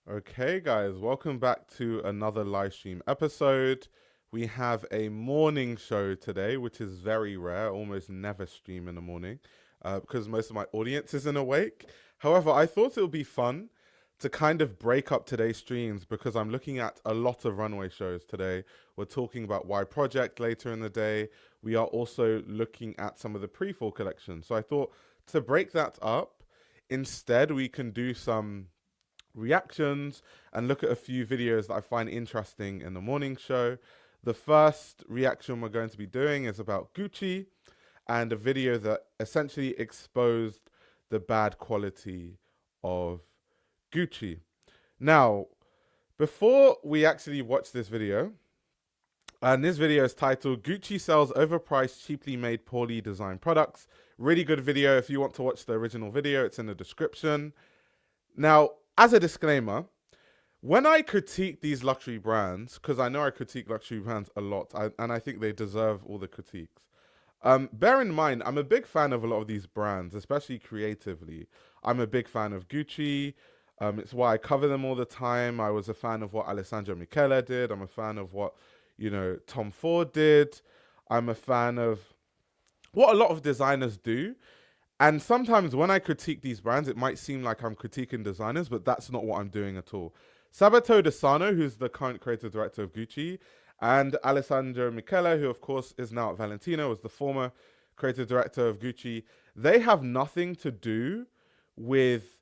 Okay, guys, welcome back to another live stream episode. We have a morning show today, which is very rare. I almost never stream in the morning because most of my audience isn't awake. However, I thought it would be fun to kind of break up today's streams because I'm looking at a lot of runway shows today. We're talking about Y Project later in the day. We are also looking at some of the pre-fall collections. So I thought to break that up, instead we can do some reactions and look at a few videos that I find interesting in the morning show. The first reaction we're going to be doing is about Gucci and a video that essentially exposed the bad quality of Gucci. Now, before we actually watch this video, and this video is titled Gucci sells overpriced, cheaply made, poorly designed products. Really good video. If you want to watch the original video, it's in the description. Now, as a disclaimer, when I critique these luxury brands, because I know I critique luxury brands a lot, and I think they deserve all the critiques. Bear in mind, I'm a big fan of a lot of these brands, especially creatively. I'm a big fan of Gucci. It's why I cover them all the time. I was a fan of what Alessandro Michele did. I'm a fan of what, Tom Ford did. I'm a fan of what a lot of designers do. And sometimes when I critique these brands, it might seem like I'm critiquing designers, but that's not what I'm doing at all. Sabato De Sarno, who's the current creative director of Gucci, and Alessandro Michele, who of course is now at Valentino, was the former creative director of Gucci. They have nothing to do with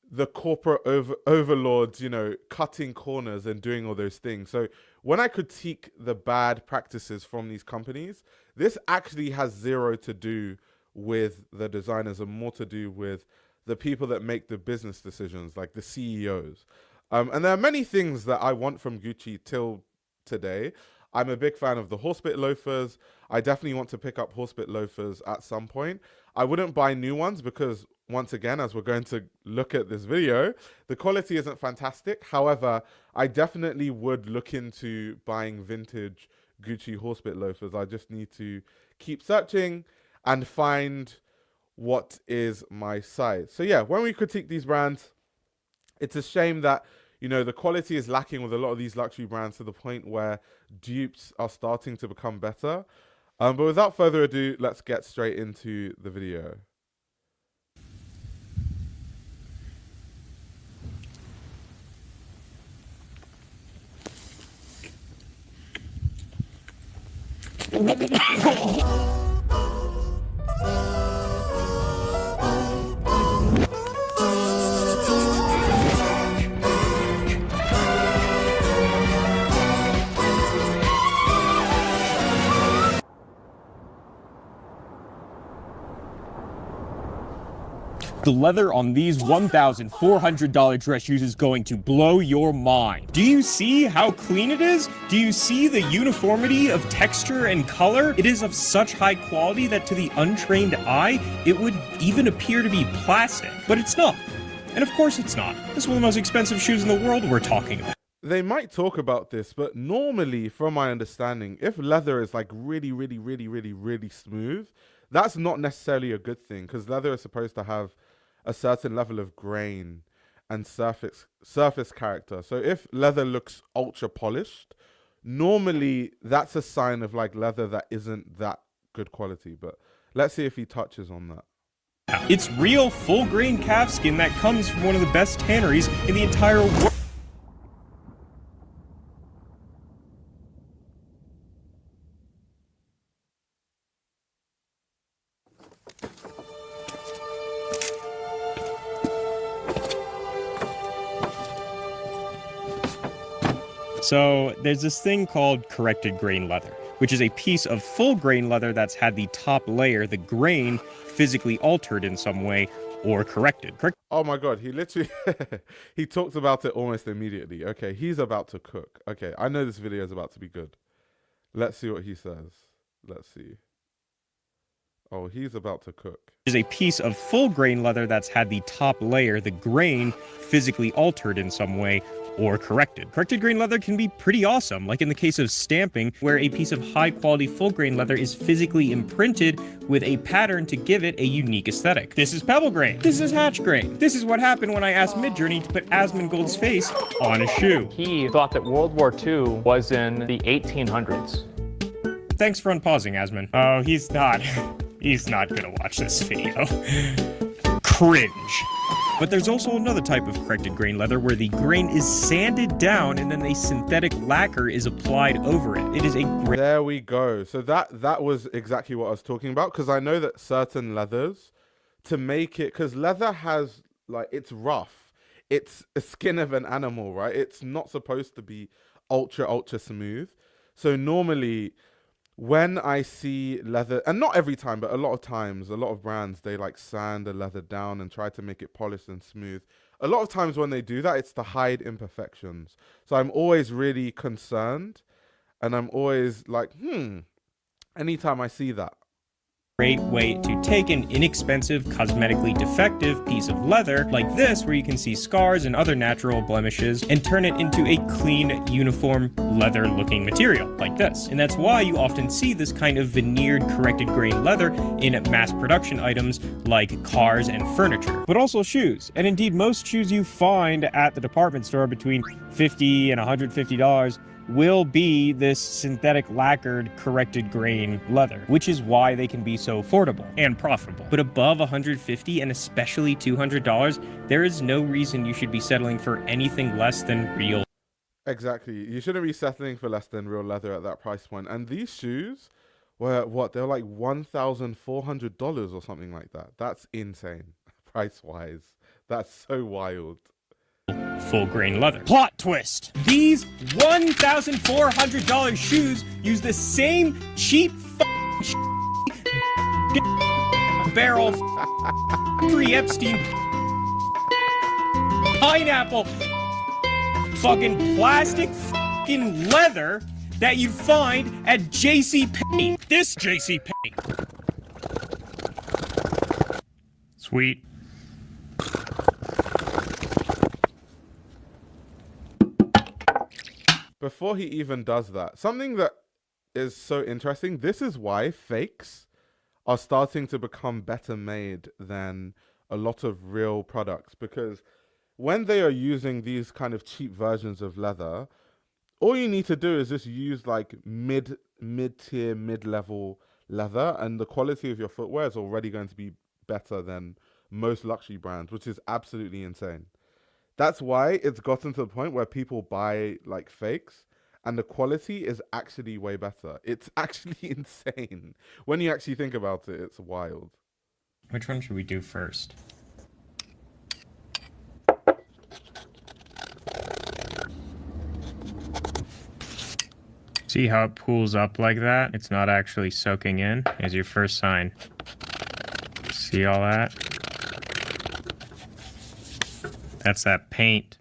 the corporate overlords, cutting corners and doing all those things. So when I critique the bad practices from these companies, this actually has zero to do with the designers and more to do with the people that make the business decisions, like the CEOs. And there are many things that I want from Gucci till today. I'm a big fan of the horsebit loafers. I definitely want to pick up horsebit loafers at some point. I wouldn't buy new ones because, once again, as we're going to look at this video, the quality isn't fantastic. However, I definitely would look into buying vintage Gucci horsebit loafers. I just need to keep searching and find what is my size. So yeah, when we critique these brands, it's a shame that, the quality is lacking with a lot of these luxury brands to the point where dupes are starting to become better. But without further ado, let's get straight into the video. The leather on these $1,400 dress shoes is going to blow your mind. Do you see how clean it is? Do you see the uniformity of texture and color? It is of such high quality that to the untrained eye, it would even appear to be plastic. But it's not. And of course it's not. This is one of the most expensive shoes in the world we're talking about. They might talk about this, but normally, from my understanding, if leather is like really, really, really, really, really smooth, that's not necessarily a good thing because leather is supposed to have a certain level of grain and surface character. So if leather looks ultra polished, normally that's a sign of like leather that isn't that good quality. But let's see if he touches on that. It's real full-grain calf skin that comes from one of the best tanneries in the entire world. So there's this thing called corrected grain leather, which is a piece of full grain leather that's had the top layer, the grain, physically altered in some way or corrected. Oh my God, he literally, he talked about it almost immediately. Okay, he's about to cook. Okay, I know this video is about to be good. Let's see what he says. Let's see. Oh, he's about to cook. Is a piece of full grain leather that's had the top layer, the grain, physically altered in some way or corrected. Corrected grain leather can be pretty awesome, like in the case of stamping, where a piece of high-quality full-grain leather is physically imprinted with a pattern to give it a unique aesthetic. This is pebble grain. This is hatch grain. This is what happened when I asked Midjourney to put Asmongold's face on a shoe. He thought that World War II was in the 1800s. Thanks for unpausing, Asmon. Oh, he's not. He's not gonna watch this video. Cringe. But there's also another type of corrected grain leather where the grain is sanded down and then a synthetic lacquer is applied over it. It is a great... There we go. So that was exactly what I was talking about, because I know that certain leathers, to make it, because leather has, like, it's rough. It's a skin of an animal, right? It's not supposed to be ultra smooth. So normally when I see leather, and not every time, but a lot of times, a lot of brands, they like sand the leather down and try to make it polished and smooth. A lot of times when they do that, it's to hide imperfections. So I'm always really concerned, and I'm always like, anytime I see that. Great way to take an inexpensive, cosmetically defective piece of leather like this, where you can see scars and other natural blemishes, and turn it into a clean, uniform, leather-looking material like this. And that's why you often see this kind of veneered, corrected grain leather in mass production items like cars and furniture, but also shoes. And indeed, most shoes you find at the department store between $50 and $150 will be this synthetic lacquered corrected grain leather, which is why they can be so affordable and profitable. But above $150 and especially $200, there is no reason you should be settling for anything less than real. Exactly. You shouldn't be settling for less than real leather at that price point. And these shoes were what? They're like $1,400 or something like that. That's insane. Price-wise. That's so wild. Full grain leather. Plot twist! These $1,400 shoes use the same cheap barrel free Epstein pineapple fucking plastic fucking leather that you find at JCPenney. This JCPenney. Sweet. Before he even does that, something that is so interesting, this is why fakes are starting to become better made than a lot of real products, because when they are using these kind of cheap versions of leather, all you need to do is just use like mid-tier, mid-level leather, and the quality of your footwear is already going to be better than most luxury brands, which is absolutely insane. That's why it's gotten to the point where people buy like fakes and the quality is actually way better. It's actually insane. When you actually think about it, it's wild. Which one should we do first? See how it pools up like that? It's not actually soaking in. Here's your first sign. See all that? That's that paint.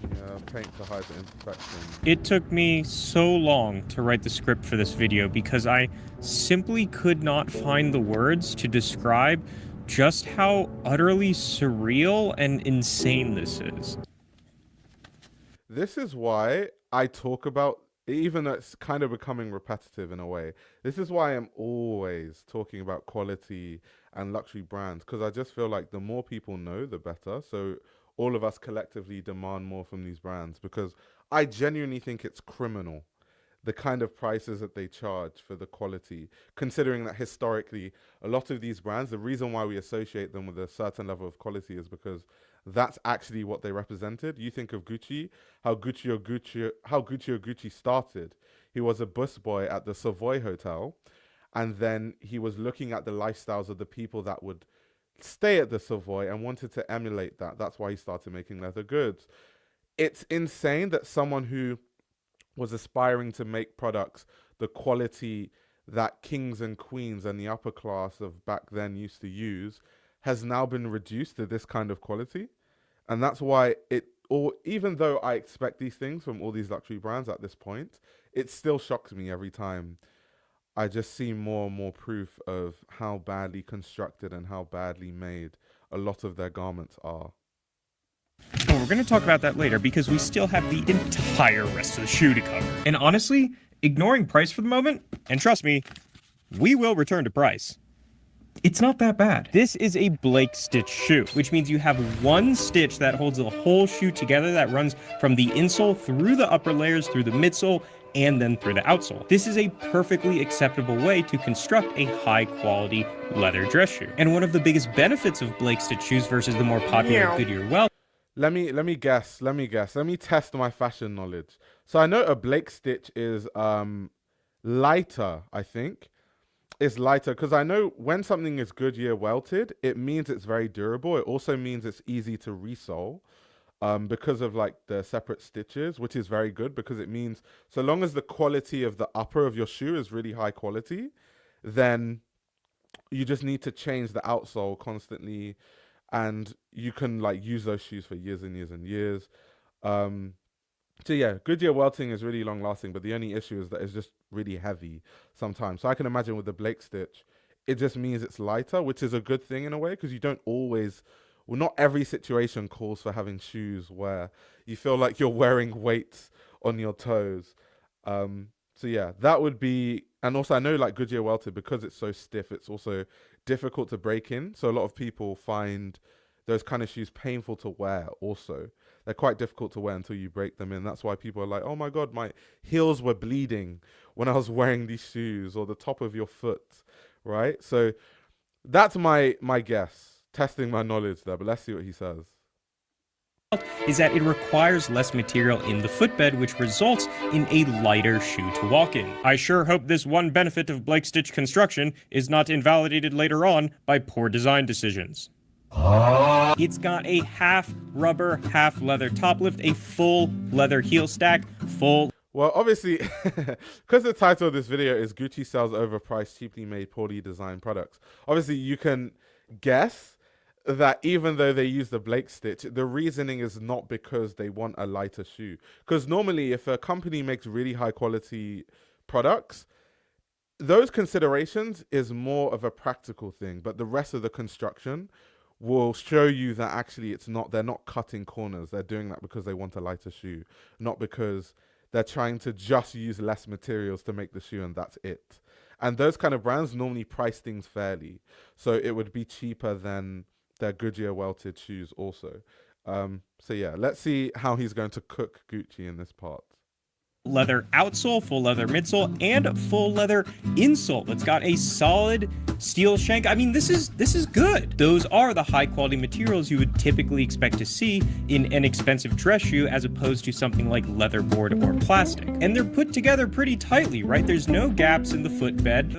Yeah, paint to hide the imperfection. It took me so long to write the script for this video because I simply could not find the words to describe just how utterly surreal and insane this is. This is why I talk about, even though it's kind of becoming repetitive in a way, this is why I'm always talking about quality and luxury brands, because I just feel like the more people know, the better. So all of us collectively demand more from these brands, because I genuinely think it's criminal, the kind of prices that they charge for the quality, considering that historically, a lot of these brands, the reason why we associate them with a certain level of quality is because that's actually what they represented. You think of Gucci, how Gucci started. He was a busboy at the Savoy Hotel, and then he was looking at the lifestyles of the people that would stay at the Savoy and wanted to emulate that. That's why he started making leather goods. It's insane that someone who was aspiring to make products the quality that kings and queens and the upper class of back then used to use has now been reduced to this kind of quality. And that's why even though I expect these things from all these luxury brands at this point, it still shocks me every time I just see more and more proof of how badly constructed and how badly made a lot of their garments are. But we're going to talk about that later because we still have the entire rest of the shoe to cover. And honestly, ignoring price for the moment, and trust me, we will return to price, it's not that bad. This is a Blake stitch shoe, which means you have one stitch that holds the whole shoe together that runs from the insole through the upper layers, through the midsole, and then through the outsole. This is a perfectly acceptable way to construct a high-quality leather dress shoe. And one of the biggest benefits of Blake stitch shoes versus the more popular Goodyear Well. Let me guess. Let me test my fashion knowledge. So I know a Blake stitch is lighter, I think. It's lighter because I know when something is Goodyear welted, it means it's very durable. It also means it's easy to resole because of like the separate stitches, which is very good because it means so long as the quality of the upper of your shoe is really high quality, then you just need to change the outsole constantly and you can like use those shoes for years and years and years. So yeah, Goodyear welting is really long lasting, but the only issue is that it's just really heavy sometimes. So I can imagine with the Blake stitch, it just means it's lighter, which is a good thing in a way because you don't always, well, not every situation calls for having shoes where you feel like you're wearing weights on your toes. So yeah, that would be, and also I know like Goodyear welted, because it's so stiff, it's also difficult to break in. So a lot of people find those kind of shoes painful to wear also. They're quite difficult to wear until you break them in. That's why people are like, oh my God, my heels were bleeding when I was wearing these shoes, or the top of your foot, right? So that's my guess, testing my knowledge there, but let's see what he says. Is that it requires less material in the footbed, which results in a lighter shoe to walk in. I sure hope this one benefit of Blake stitch construction is not invalidated later on by poor design decisions. It's got a half rubber, half leather top lift, a full leather heel stack, full... Well, obviously, because the title of this video is Gucci sells overpriced, cheaply made, poorly designed products. Obviously, you can guess that even though they use the Blake stitch, the reasoning is not because they want a lighter shoe. Because normally, if a company makes really high quality products, those considerations is more of a practical thing, but the rest of the construction will show you that actually it's not, they're not cutting corners. They're doing that because they want a lighter shoe, not because they're trying to just use less materials to make the shoe and that's it. And those kind of brands normally price things fairly. So it would be cheaper than their Goodyear welted shoes also. So yeah, let's see how he's going to cook Gucci in this part. Leather outsole, full leather midsole, and full leather insole. It's got a solid steel shank. I mean, this is good. Those are the high quality materials you would typically expect to see in an expensive dress shoe as opposed to something like leatherboard or plastic. And they're put together pretty tightly, right? There's no gaps in the footbed.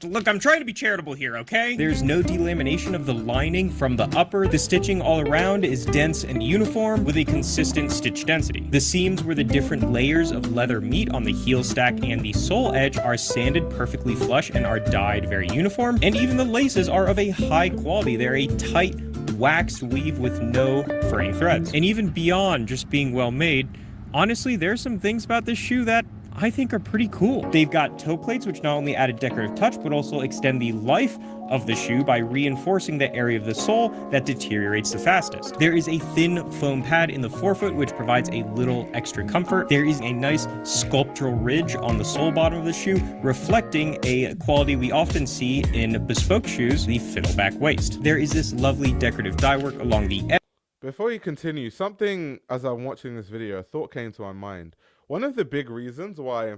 Look, I'm trying to be charitable here, okay? There's no delamination of the lining from the upper. The stitching all around is dense and uniform with a consistent stitch density. The seams where the different layers of leather meet on the heel stack and the sole edge are sanded perfectly flush and are dyed very uniform. And even the laces are of a high quality. They're a tight waxed weave with no fraying threads. And even beyond just being well made, honestly, there's some things about this shoe that I think are pretty cool. They've got toe plates, which not only add a decorative touch, but also extend the life of the shoe by reinforcing the area of the sole that deteriorates the fastest. There is a thin foam pad in the forefoot, which provides a little extra comfort. There is a nice sculptural ridge on the sole bottom of the shoe, reflecting a quality we often see in bespoke shoes, the fiddleback waist. There is this lovely decorative dye work along the edge. Before you continue, something as I'm watching this video, a thought came to my mind. One of the big reasons why,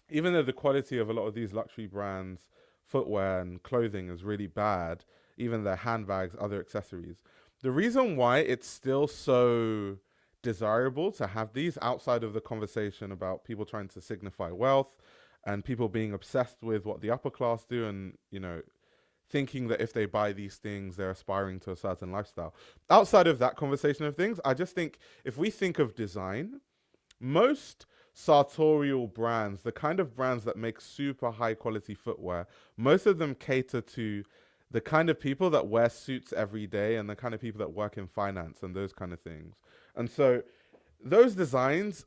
even though the quality of a lot of these luxury brands, footwear and clothing is really bad, even their handbags, other accessories, the reason why it's still so desirable to have these outside of the conversation about people trying to signify wealth and people being obsessed with what the upper class do and, you know, thinking that if they buy these things, they're aspiring to a certain lifestyle. Outside of that conversation of things, I just think if we think of design, most sartorial brands, the kind of brands that make super high quality footwear, most of them cater to the kind of people that wear suits every day and the kind of people that work in finance and those kind of things. And so those designs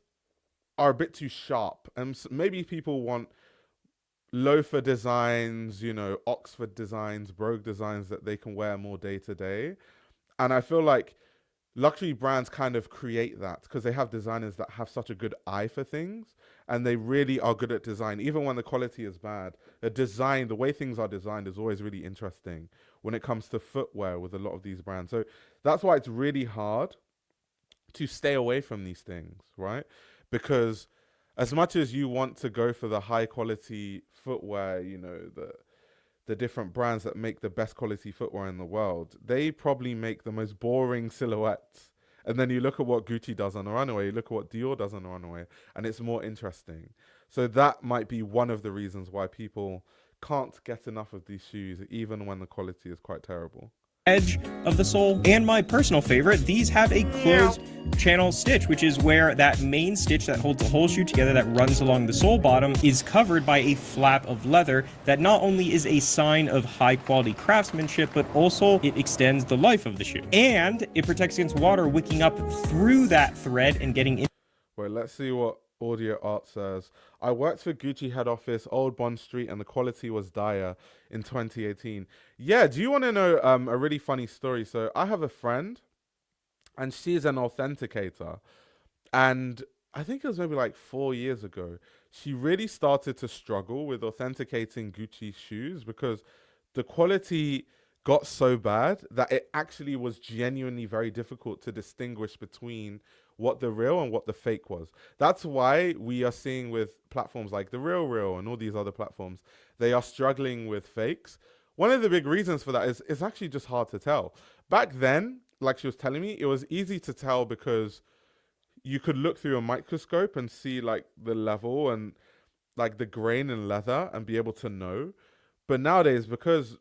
are a bit too sharp. And maybe people want loafer designs, you know, Oxford designs, brogue designs that they can wear more day to day. And I feel like luxury brands kind of create that because they have designers that have such a good eye for things, and they really are good at design. Even when the quality is bad, the way things are designed is always really interesting when it comes to footwear with a lot of these brands. So that's why it's really hard to stay away from these things, right? Because as much as you want to go for the high quality footwear, the different brands that make the best quality footwear in the world, they probably make the most boring silhouettes. And then you look at what Gucci does on the runway, you look at what Dior does on the runway, and it's more interesting. So that might be one of the reasons why people can't get enough of these shoes, even when the quality is quite terrible. Edge of the sole. And my personal favorite, these have a closed channel stitch, which is where that main stitch that holds the whole shoe together that runs along the sole bottom is covered by a flap of leather that not only is a sign of high quality craftsmanship, but also it extends the life of the shoe. And it protects against water wicking up through that thread and getting in. Wait, let's see what Audio Art says. I worked for Gucci head office, Old Bond Street, and the quality was dire in 2018. Yeah, do you want to know a really funny story? So I have a friend, and she's an authenticator. And I think it was maybe like 4 years ago, she really started to struggle with authenticating Gucci shoes because the quality got so bad that it actually was genuinely very difficult to distinguish between what the real and what the fake was. That's why we are seeing with platforms like The Real and all these other platforms, they are struggling with fakes. One of the big reasons for that is it's actually just hard to tell. Back then, like she was telling me, it was easy to tell because you could look through a microscope and see like the level and like the grain and leather and be able to know. But nowadays, because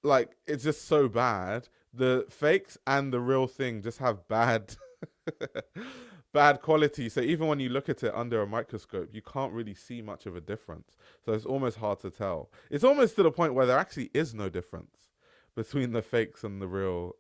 like it's just so bad, the fakes and the real thing just have bad bad quality. So even when you look at it under a microscope, you can't really see much of a difference. So it's almost hard to tell. It's almost to the point where there actually is no difference between the fakes and the real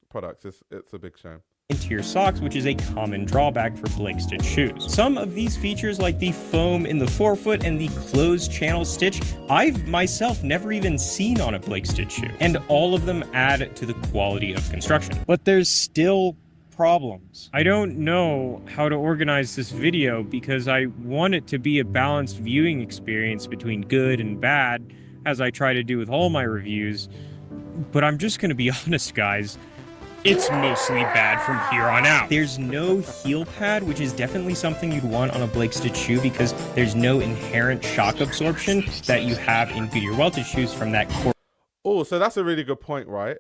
products. It's a big shame. Into your socks, which is a common drawback for Blake Stitch shoes. Some of these features, like the foam in the forefoot and the closed channel stitch, I've myself never even seen on a Blake Stitch shoe, and all of them add to the quality of construction. But there's still problems. I don't know how to organize this video because I want it to be a balanced viewing experience between good and bad, as I try to do with all my reviews, but I'm just gonna be honest, guys. It's mostly bad from here on out. There's no heel pad, which is definitely something you'd want on a Blake Stitch shoe because there's no inherent shock absorption that you have in Goodyear welted shoes from that core. Oh, so that's a really good point, right?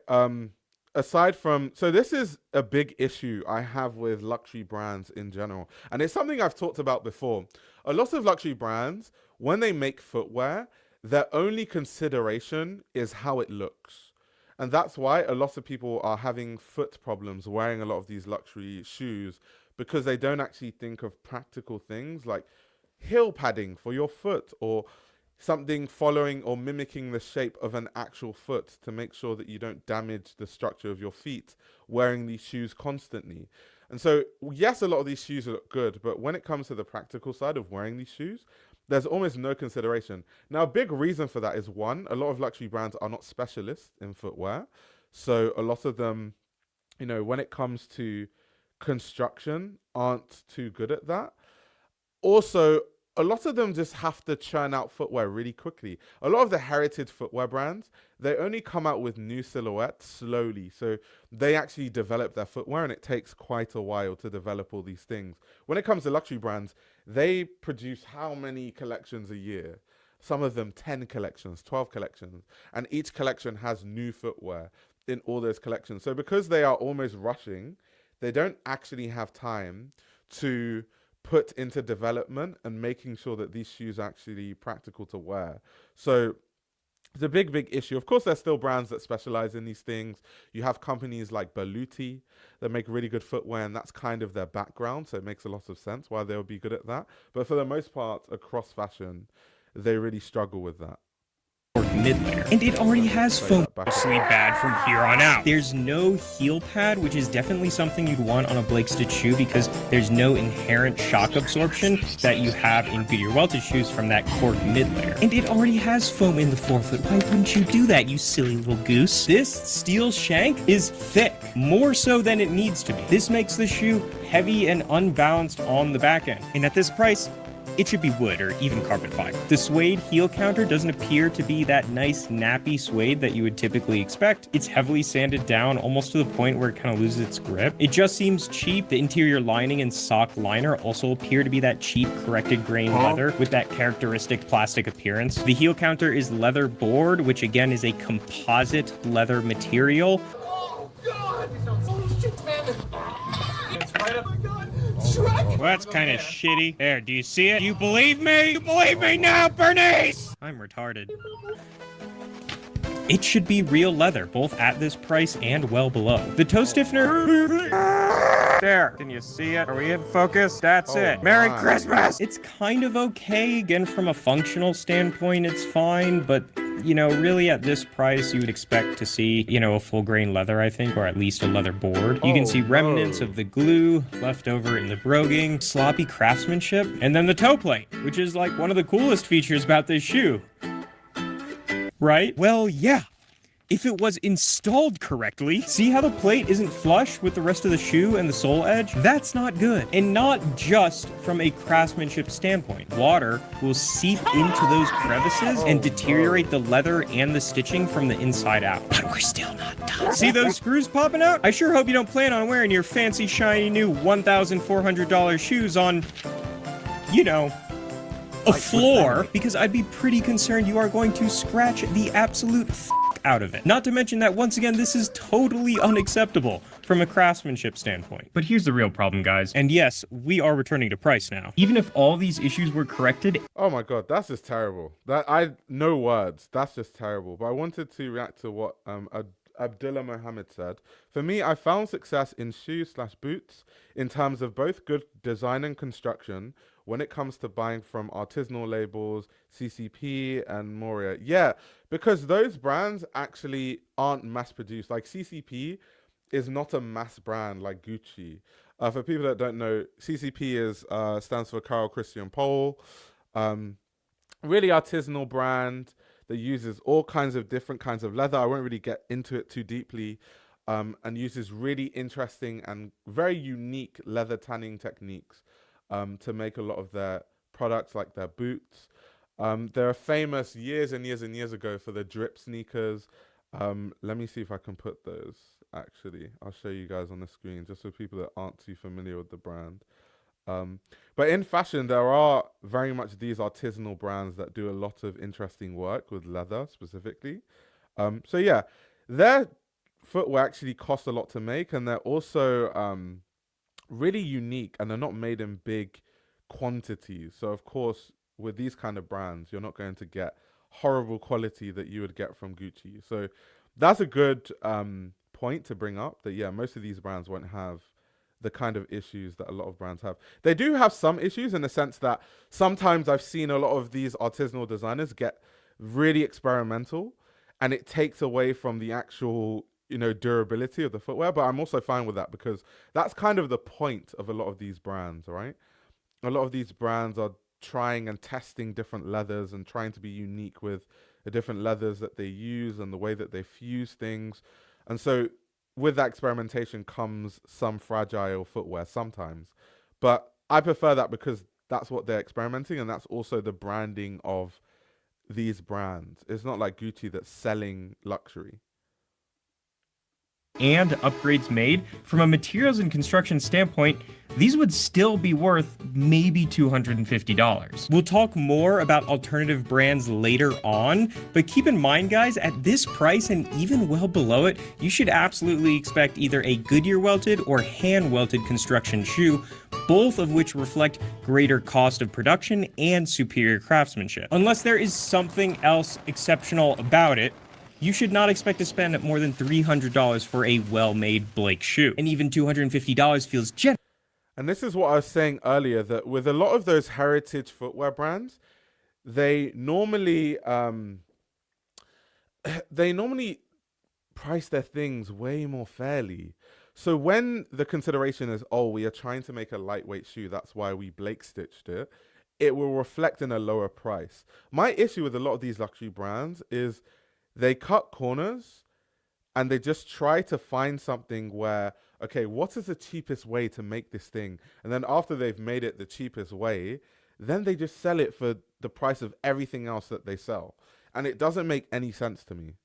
Aside from, so this is a big issue I have with luxury brands in general. And it's something I've talked about before. A lot of luxury brands, when they make footwear, their only consideration is how it looks. And that's why a lot of people are having foot problems wearing a lot of these luxury shoes because they don't actually think of practical things like heel padding for your foot or something following or mimicking the shape of an actual foot to make sure that you don't damage the structure of your feet wearing these shoes constantly. And so, yes, a lot of these shoes look good, but when it comes to the practical side of wearing these shoes, there's almost no consideration. Now, a big reason for that is one, a lot of luxury brands are not specialists in footwear. So a lot of them, when it comes to construction, aren't too good at that. Also, a lot of them just have to churn out footwear really quickly. A lot of the heritage footwear brands, they only come out with new silhouettes slowly. So they actually develop their footwear and it takes quite a while to develop all these things. When it comes to luxury brands, they produce how many collections a year? Some of them 10 collections, 12 collections. And each collection has new footwear in all those collections. So because they are almost rushing, they don't actually have time to put into development and making sure that these shoes are actually practical to wear. So it's a big issue. Of course, there's still brands that specialize in these things. You have companies like Berluti that make really good footwear, and that's kind of their background, so it makes a lot of sense why they'll be good at that. But for the most part, across fashion, they really struggle with that. cork mid layer. And it already has foam, mostly bad from here on out. There's no heel pad, which is definitely something you'd want on a Blake Stitch shoe because there's no inherent shock absorption that you have in Goodyear welted shoes from that cork mid layer. And it already has foam in the forefoot. Why wouldn't you do that, you silly little goose? This steel shank is thick, more so than it needs to be. This makes the shoe heavy and unbalanced on the back end. And at this price, it should be wood or even carpet fiber. The suede heel counter doesn't appear to be that nice nappy suede that you would typically expect. It's heavily sanded down almost to the point where it kind of loses its grip. It just seems cheap. The interior lining and sock liner also appear to be that cheap corrected grain leather with that characteristic plastic appearance. The heel counter is leather board, which again is a composite leather material. Oh God! Oh shit, man! It's right up. Oh my God! Shrek! Well, that's kind of shitty. There, do you see it? Do you believe me? You believe me now, Bernice? I'm retarded. It should be real leather, both at this price and well below. The toe stiffener... There, can you see it? Are we in focus? That's it. Merry Christmas! It's kind of okay. Again, from a functional standpoint, it's fine, but... you know, really at this price, you would expect to see, you know, a full grain leather, I think, or at least a leather board. You can see remnants of the glue left over in the broguing, sloppy craftsmanship, and then the toe plate, which is like one of the coolest features about this shoe. Right? Well, yeah. If it was installed correctly, see how the plate isn't flush with the rest of the shoe and the sole edge? That's not good. And not just from a craftsmanship standpoint. Water will seep into those crevices and deteriorate the leather and the stitching from the inside out. But we're still not done. See those screws popping out? I sure hope you don't plan on wearing your fancy, shiny new $1,400 shoes on, you know, a floor, because I'd be pretty concerned you are going to scratch the absolute out of it. Not to mention that, once again, this is totally unacceptable from a craftsmanship standpoint. But here's the real problem, guys. And yes, we are returning to price now. Even if all these issues were corrected... Oh my God, that's just terrible. No words. That's just terrible. But I wanted to react to what Abdullah Mohammed said. For me, I found success in shoes/boots in terms of both good design and construction when it comes to buying from artisanal labels, CCP and Moria. Yeah, because those brands actually aren't mass produced. Like CCP is not a mass brand like Gucci. For people that don't know, CCP stands for Carl Christian Pole. Really artisanal brand that uses all kinds of different kinds of leather. I won't really get into it too deeply. And uses really interesting and very unique leather tanning techniques to make a lot of their products, like their boots. They're famous years and years and years ago for the drip sneakers. Let me see if I can put those, actually. I'll show you guys on the screen, just for people that aren't too familiar with the brand. But in fashion, there are very much these artisanal brands that do a lot of interesting work with leather specifically. So yeah, their footwear actually cost a lot to make, and they're also really unique, and they're not made in big quantities. So of course, with these kind of brands, you're not going to get horrible quality that you would get from Gucci. So that's a good point to bring up, that yeah, most of these brands won't have the kind of issues that a lot of brands have. They do have some issues in the sense that sometimes I've seen a lot of these artisanal designers get really experimental, and it takes away from the actual, you know, durability of the footwear. But I'm also fine with that, because that's kind of the point of a lot of these brands, right? A lot of these brands are trying and testing different leathers and trying to be unique with the different leathers that they use and the way that they fuse things. And so with that experimentation comes some fragile footwear sometimes. But I prefer that because that's what they're experimenting, and that's also the branding of these brands. It's not like Gucci that's selling luxury. And upgrades made, from a materials and construction standpoint, these would still be worth maybe $250. We'll talk more about alternative brands later on, but keep in mind, guys, at this price and even well below it, you should absolutely expect either a Goodyear welted or hand welted construction shoe, both of which reflect greater cost of production and superior craftsmanship. Unless there is something else exceptional about it, you should not expect to spend more than $300 for a well-made Blake shoe. And even $250 feels generous. And this is what I was saying earlier, that with a lot of those heritage footwear brands, they normally they normally price their things way more fairly. So when the consideration is, oh, we are trying to make a lightweight shoe, that's why we Blake stitched it, it will reflect in a lower price. My issue with a lot of these luxury brands is they cut corners and they just try to find something where, okay, what is the cheapest way to make this thing? And then after they've made it the cheapest way, then they just sell it for the price of everything else that they sell. And it doesn't make any sense to me.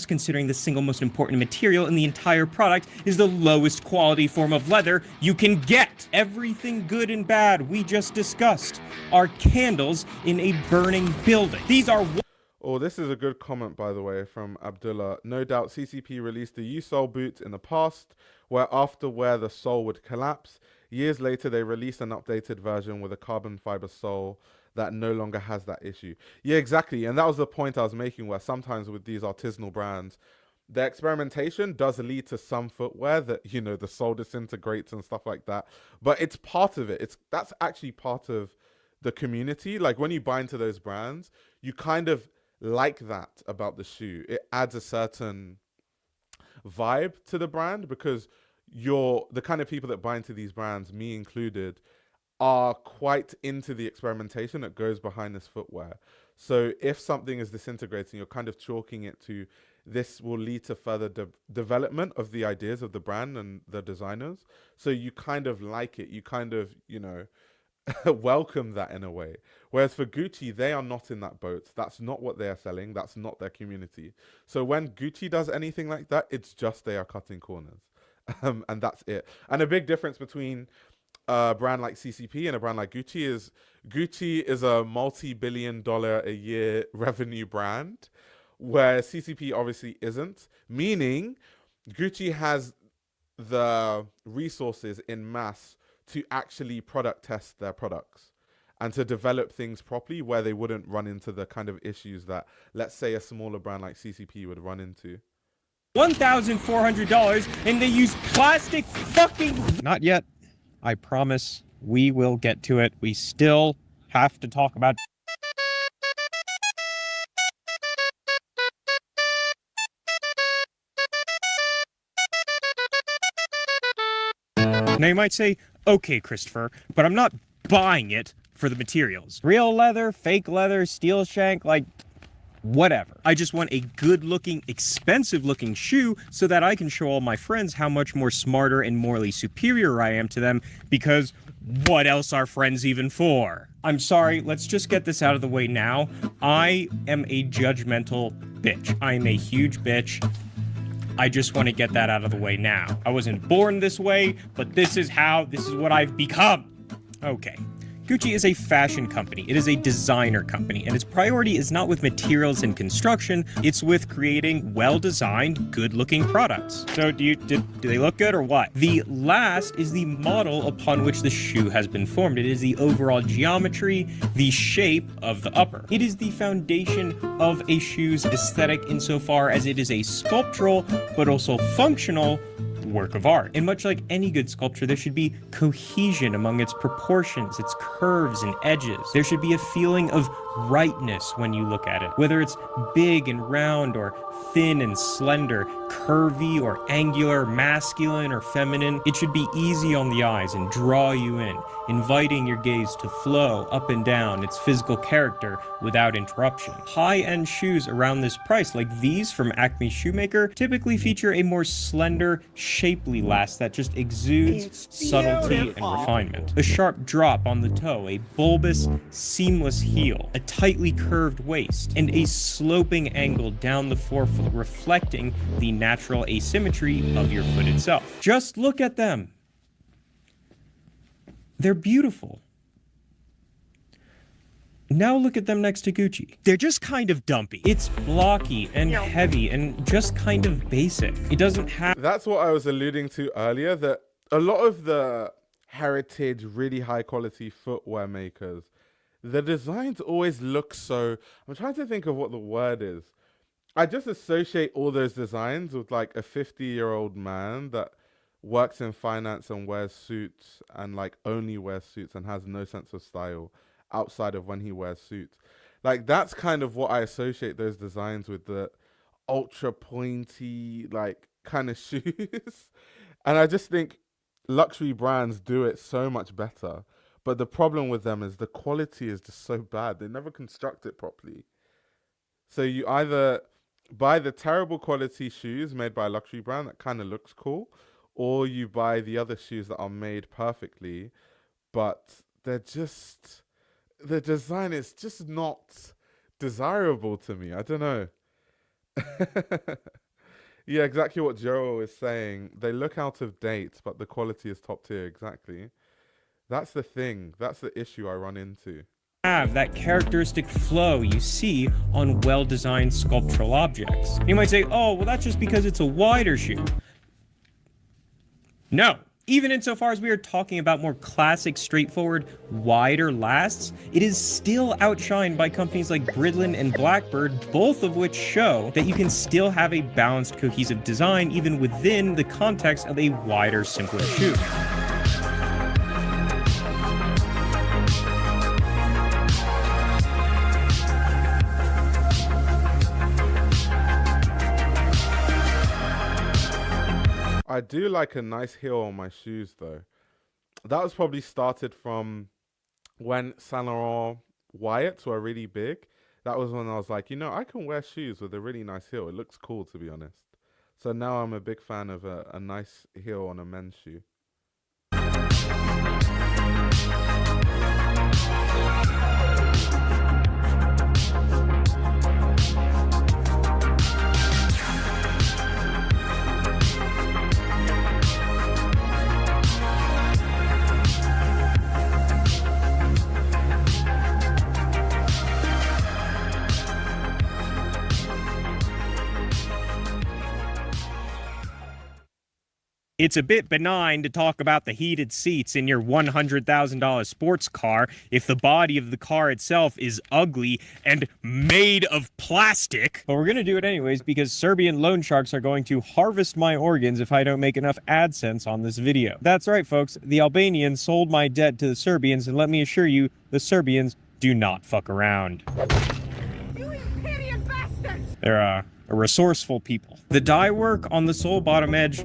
Considering the single most important material in the entire product is the lowest quality form of leather you can get. Everything good and bad we just discussed are candles in a burning building. These are... Oh, this is a good comment, by the way, from Abdullah. No doubt CCP released the U-sole boot in the past, where after wear the sole would collapse. Years later, they released an updated version with a carbon fiber sole that no longer has that issue. Yeah, exactly. And that was the point I was making, where sometimes with these artisanal brands, the experimentation does lead to some footwear that, you know, the sole disintegrates and stuff like that. But it's part of it. That's actually part of the community. Like when you buy into those brands, you kind of like that about the shoe. It adds a certain vibe to the brand because you're the kind of people that buy into these brands, me included, are quite into the experimentation that goes behind this footwear. So if something is disintegrating, you're kind of chalking it to this will lead to further development of the ideas of the brand and the designers. So you kind of like it. You kind of, you know, welcome that in a way. Whereas for Gucci, they are not in that boat. That's not what they are selling. That's not their community. So when Gucci does anything like that, it's just they are cutting corners. And that's it. And a big difference between a brand like CCP and a brand like Gucci is a multi-billion-dollar a year revenue brand, where CCP obviously isn't, meaning Gucci has the resources in mass to actually product test their products and to develop things properly where they wouldn't run into the kind of issues that, let's say, a smaller brand like CCP would run into. $1,400 and they use plastic fucking... Not yet. I promise we will get to it. We still have to talk about... Now you might say, okay, Christopher, but I'm not buying it for the materials. Real leather, fake leather, steel shank, like... whatever. I just want a good-looking, expensive-looking shoe so that I can show all my friends how much more smarter and morally superior I am to them, because what else are friends even for? I'm sorry, let's just get this out of the way now. I am a judgmental bitch. I am a huge bitch. I just want to get that out of the way now. I wasn't born this way, but this is what I've become. Okay. Gucci is a fashion company. It is a designer company, and its priority is not with materials and construction, it's with creating well-designed, good-looking products. So do they look good or what? The last is the model upon which the shoe has been formed. It is the overall geometry, the shape of the upper. It is the foundation of a shoe's aesthetic insofar as it is a sculptural, but also functional work of art. And much like any good sculpture, there should be cohesion among its proportions, its curves and edges. There should be a feeling of rightness when you look at it. Whether it's big and round or thin and slender, curvy or angular, masculine or feminine, it should be easy on the eyes and draw you in, inviting your gaze to flow up and down its physical character without interruption. High-end shoes around this price, like these from Acme Shoemaker, typically feature a more slender, shapely last that just exudes subtlety and refinement. A sharp drop on the toe, a bulbous, seamless heel, a tightly curved waist, and a sloping angle down the forefoot, reflecting the natural asymmetry of your foot itself. Just look at them. They're beautiful. Now look at them next to Gucci. They're just kind of dumpy. It's blocky and heavy and just kind of basic. It doesn't have... That's what I was alluding to earlier, that a lot of the heritage, really high quality footwear makers, the designs always look so... I'm trying to think of what the word is. I just associate all those designs with like a 50-year-old man that works in finance and wears suits and like only wears suits and has no sense of style outside of when he wears suits. Like that's kind of what I associate those designs with, the ultra pointy like kind of shoes. And I just think luxury brands do it so much better. But the problem with them is the quality is just so bad. They never construct it properly. So you either buy the terrible quality shoes made by a luxury brand that kind of looks cool, or you buy the other shoes that are made perfectly, but they're just, the design is just not desirable to me. I don't know. Yeah, exactly what Joel is saying. They look out of date, but the quality is top tier. Exactly. That's the thing. That's the issue I run into. Have that characteristic flow you see on well-designed sculptural objects. You might say, oh, well, that's just because it's a wider shoe. No. Even insofar as we are talking about more classic, straightforward, wider lasts, it is still outshined by companies like Bridlin and Blackbird, both of which show that you can still have a balanced, cohesive design even within the context of a wider, simpler shoe. I do like a nice heel on my shoes though. That was probably started from when Saint Laurent Wyatts were really big. That was when I was like, you know, I can wear shoes with a really nice heel. It looks cool, to be honest. So now I'm a big fan of a nice heel on a men's shoe. It's a bit benign to talk about the heated seats in your $100,000 sports car if the body of the car itself is ugly and made of plastic. But we're going to do it anyways because Serbian loan sharks are going to harvest my organs if I don't make enough AdSense on this video. That's right, folks. The Albanians sold my debt to the Serbians, and let me assure you, the Serbians do not fuck around. You imperial bastards! They're a resourceful people. The dye work on the sole bottom edge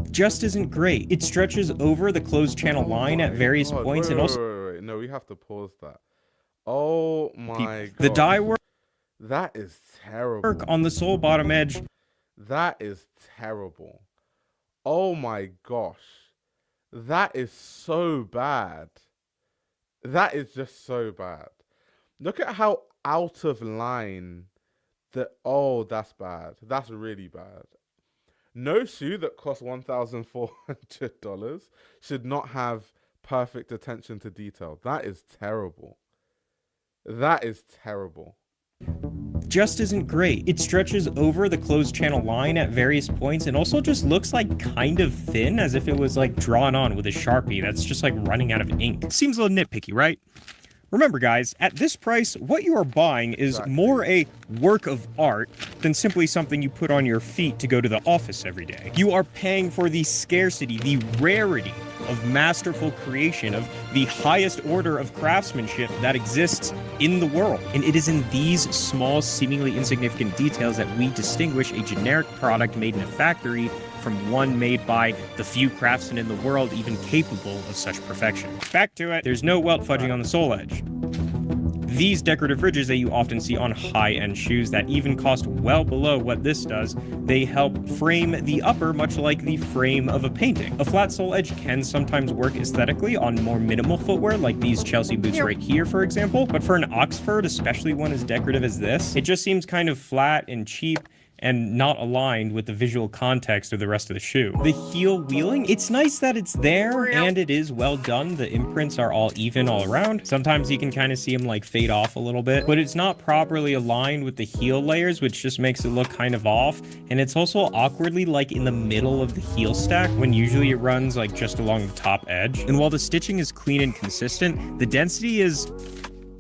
just isn't great. It stretches over the closed channel line at various points and also... Wait. No, we have to pause that. Oh my god. The dye work That is terrible. on the sole bottom edge. That is terrible. Oh my gosh. That is so bad. That is just so bad. Look at how out of line that. Oh, that's bad. That's really bad. No shoe that costs $1,400 should not have perfect attention to detail. That is terrible. That is terrible. Just isn't great. It stretches over the closed channel line at various points and also just looks like kind of thin, as if it was like drawn on with a Sharpie that's just like running out of ink. Seems a little nitpicky, right? Remember, guys, at this price, what you are buying is more a work of art than simply something you put on your feet to go to the office every day. You are paying for the scarcity, the rarity of masterful creation, of the highest order of craftsmanship that exists in the world. And it is in these small, seemingly insignificant details that we distinguish a generic product made in a factory from one made by the few craftsmen in the world even capable of such perfection. Back to it. There's no welt fudging on the sole edge. These decorative ridges that you often see on high-end shoes that even cost well below what this does, they help frame the upper much like the frame of a painting. A flat sole edge can sometimes work aesthetically on more minimal footwear, like these Chelsea boots right here, for example, but for an Oxford, especially one as decorative as this, it just seems kind of flat and cheap and not aligned with the visual context of the rest of the shoe. The heel wheeling, it's nice that it's there and it is well done. The imprints are all even all around. Sometimes you can kind of see them like fade off a little bit, but it's not properly aligned with the heel layers, which just makes it look kind of off. And it's also awkwardly like in the middle of the heel stack when usually it runs like just along the top edge. And while the stitching is clean and consistent, the density is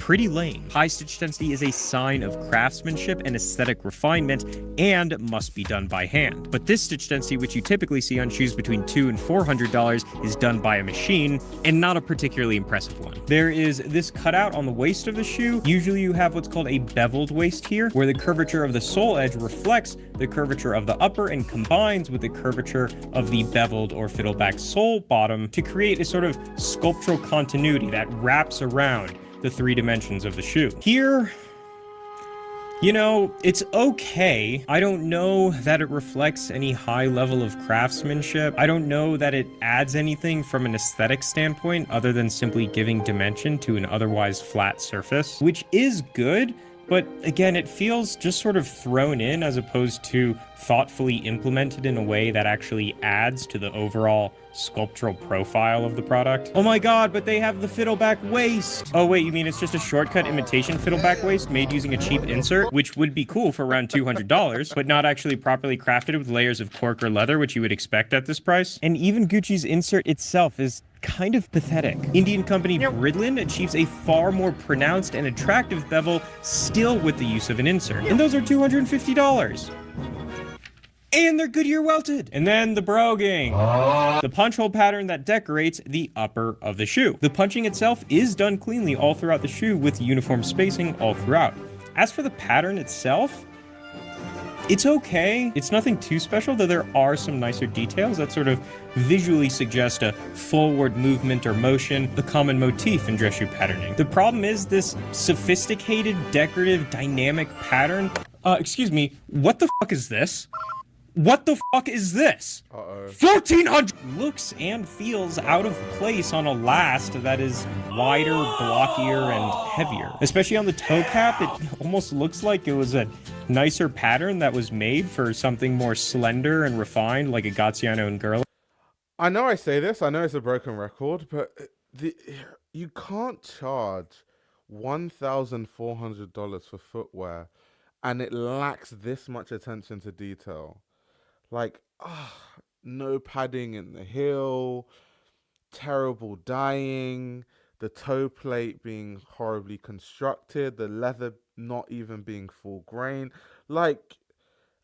pretty lame. High stitch density is a sign of craftsmanship and aesthetic refinement and must be done by hand. But this stitch density, which you typically see on shoes between $200 and $400, is done by a machine and not a particularly impressive one. There is this cutout on the waist of the shoe. Usually you have what's called a beveled waist here, where the curvature of the sole edge reflects the curvature of the upper and combines with the curvature of the beveled or fiddleback sole bottom to create a sort of sculptural continuity that wraps around the 3 dimensions of the shoe. Here, you know, it's okay. I don't know that it reflects any high level of craftsmanship. I don't know that it adds anything from an aesthetic standpoint other than simply giving dimension to an otherwise flat surface, which is good. But again, it feels just sort of thrown in as opposed to thoughtfully implemented in a way that actually adds to the overall sculptural profile of the product. Oh my god, but they have the fiddleback waist! Oh wait, you mean it's just a shortcut imitation fiddleback waist made using a cheap insert, which would be cool for around $200, but not actually properly crafted with layers of cork or leather, which you would expect at this price? And even Gucci's insert itself is kind of pathetic. Indian company Bridlin achieves a far more pronounced and attractive bevel still with the use of an insert. And those are $250. And they're Goodyear welted. And then the broguing. The punch hole pattern that decorates the upper of the shoe. The punching itself is done cleanly all throughout the shoe with uniform spacing all throughout. As for the pattern itself, it's okay. It's nothing too special, though there are some nicer details that sort of visually suggest a forward movement or motion, a common motif in dress shoe patterning. The problem is this sophisticated, decorative, dynamic pattern. Excuse me, what the fuck is this? What the fuck is this? 1,400 looks and feels out of place on a last that is wider, blockier, and heavier. Especially on the toe cap, it almost looks like it was a nicer pattern that was made for something more slender and refined, like a Graziano and Girl. I know I say this, I know it's a broken record, but you can't charge $1,400 for footwear and it lacks this much attention to detail. Like, no padding in the heel, terrible dyeing, the toe plate being horribly constructed, the leather not even being full grain. Like,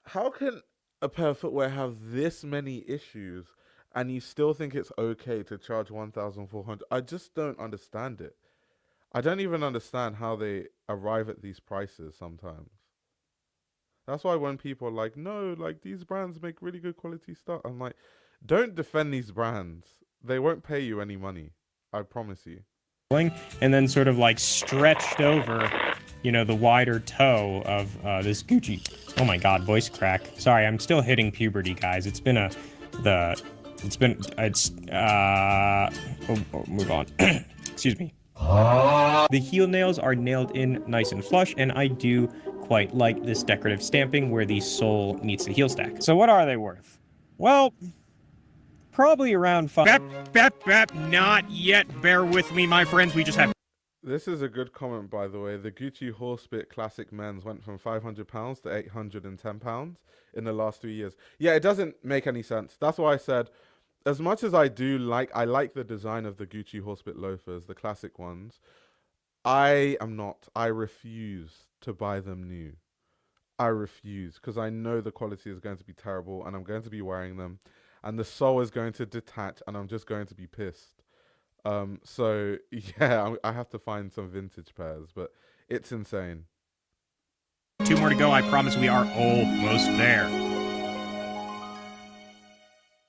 how can a pair of footwear have this many issues and you still think it's okay to charge $1,400? I just don't understand it. I don't even understand how they arrive at these prices sometimes. That's why when people are like, no, like these brands make really good quality stuff, I'm like, don't defend these brands. They won't pay you any money. I promise you. And then sort of like stretched over, you know, the wider toe of this Gucci. Oh my god, voice crack. Sorry, I'm still hitting puberty, guys. Move on. Excuse me. The heel nails are nailed in nice and flush, and I do quite like this decorative stamping where the sole meets the heel stack. So what are they worth? Well, probably around not yet. Bear with me, my friends. We just have... This is a good comment, by the way. The Gucci Horsebit Classic Men's went from £500 to £810 in the last 3 years. Yeah, it doesn't make any sense. That's why I said, as much as I like the design of the Gucci Horsebit loafers, the classic ones, I refuse to buy them new. I refuse, because I know the quality is going to be terrible and I'm going to be wearing them and the sole is going to detach and I'm just going to be pissed. So yeah, I have to find some vintage pairs, but it's insane. 2 more to go. I promise we are almost there.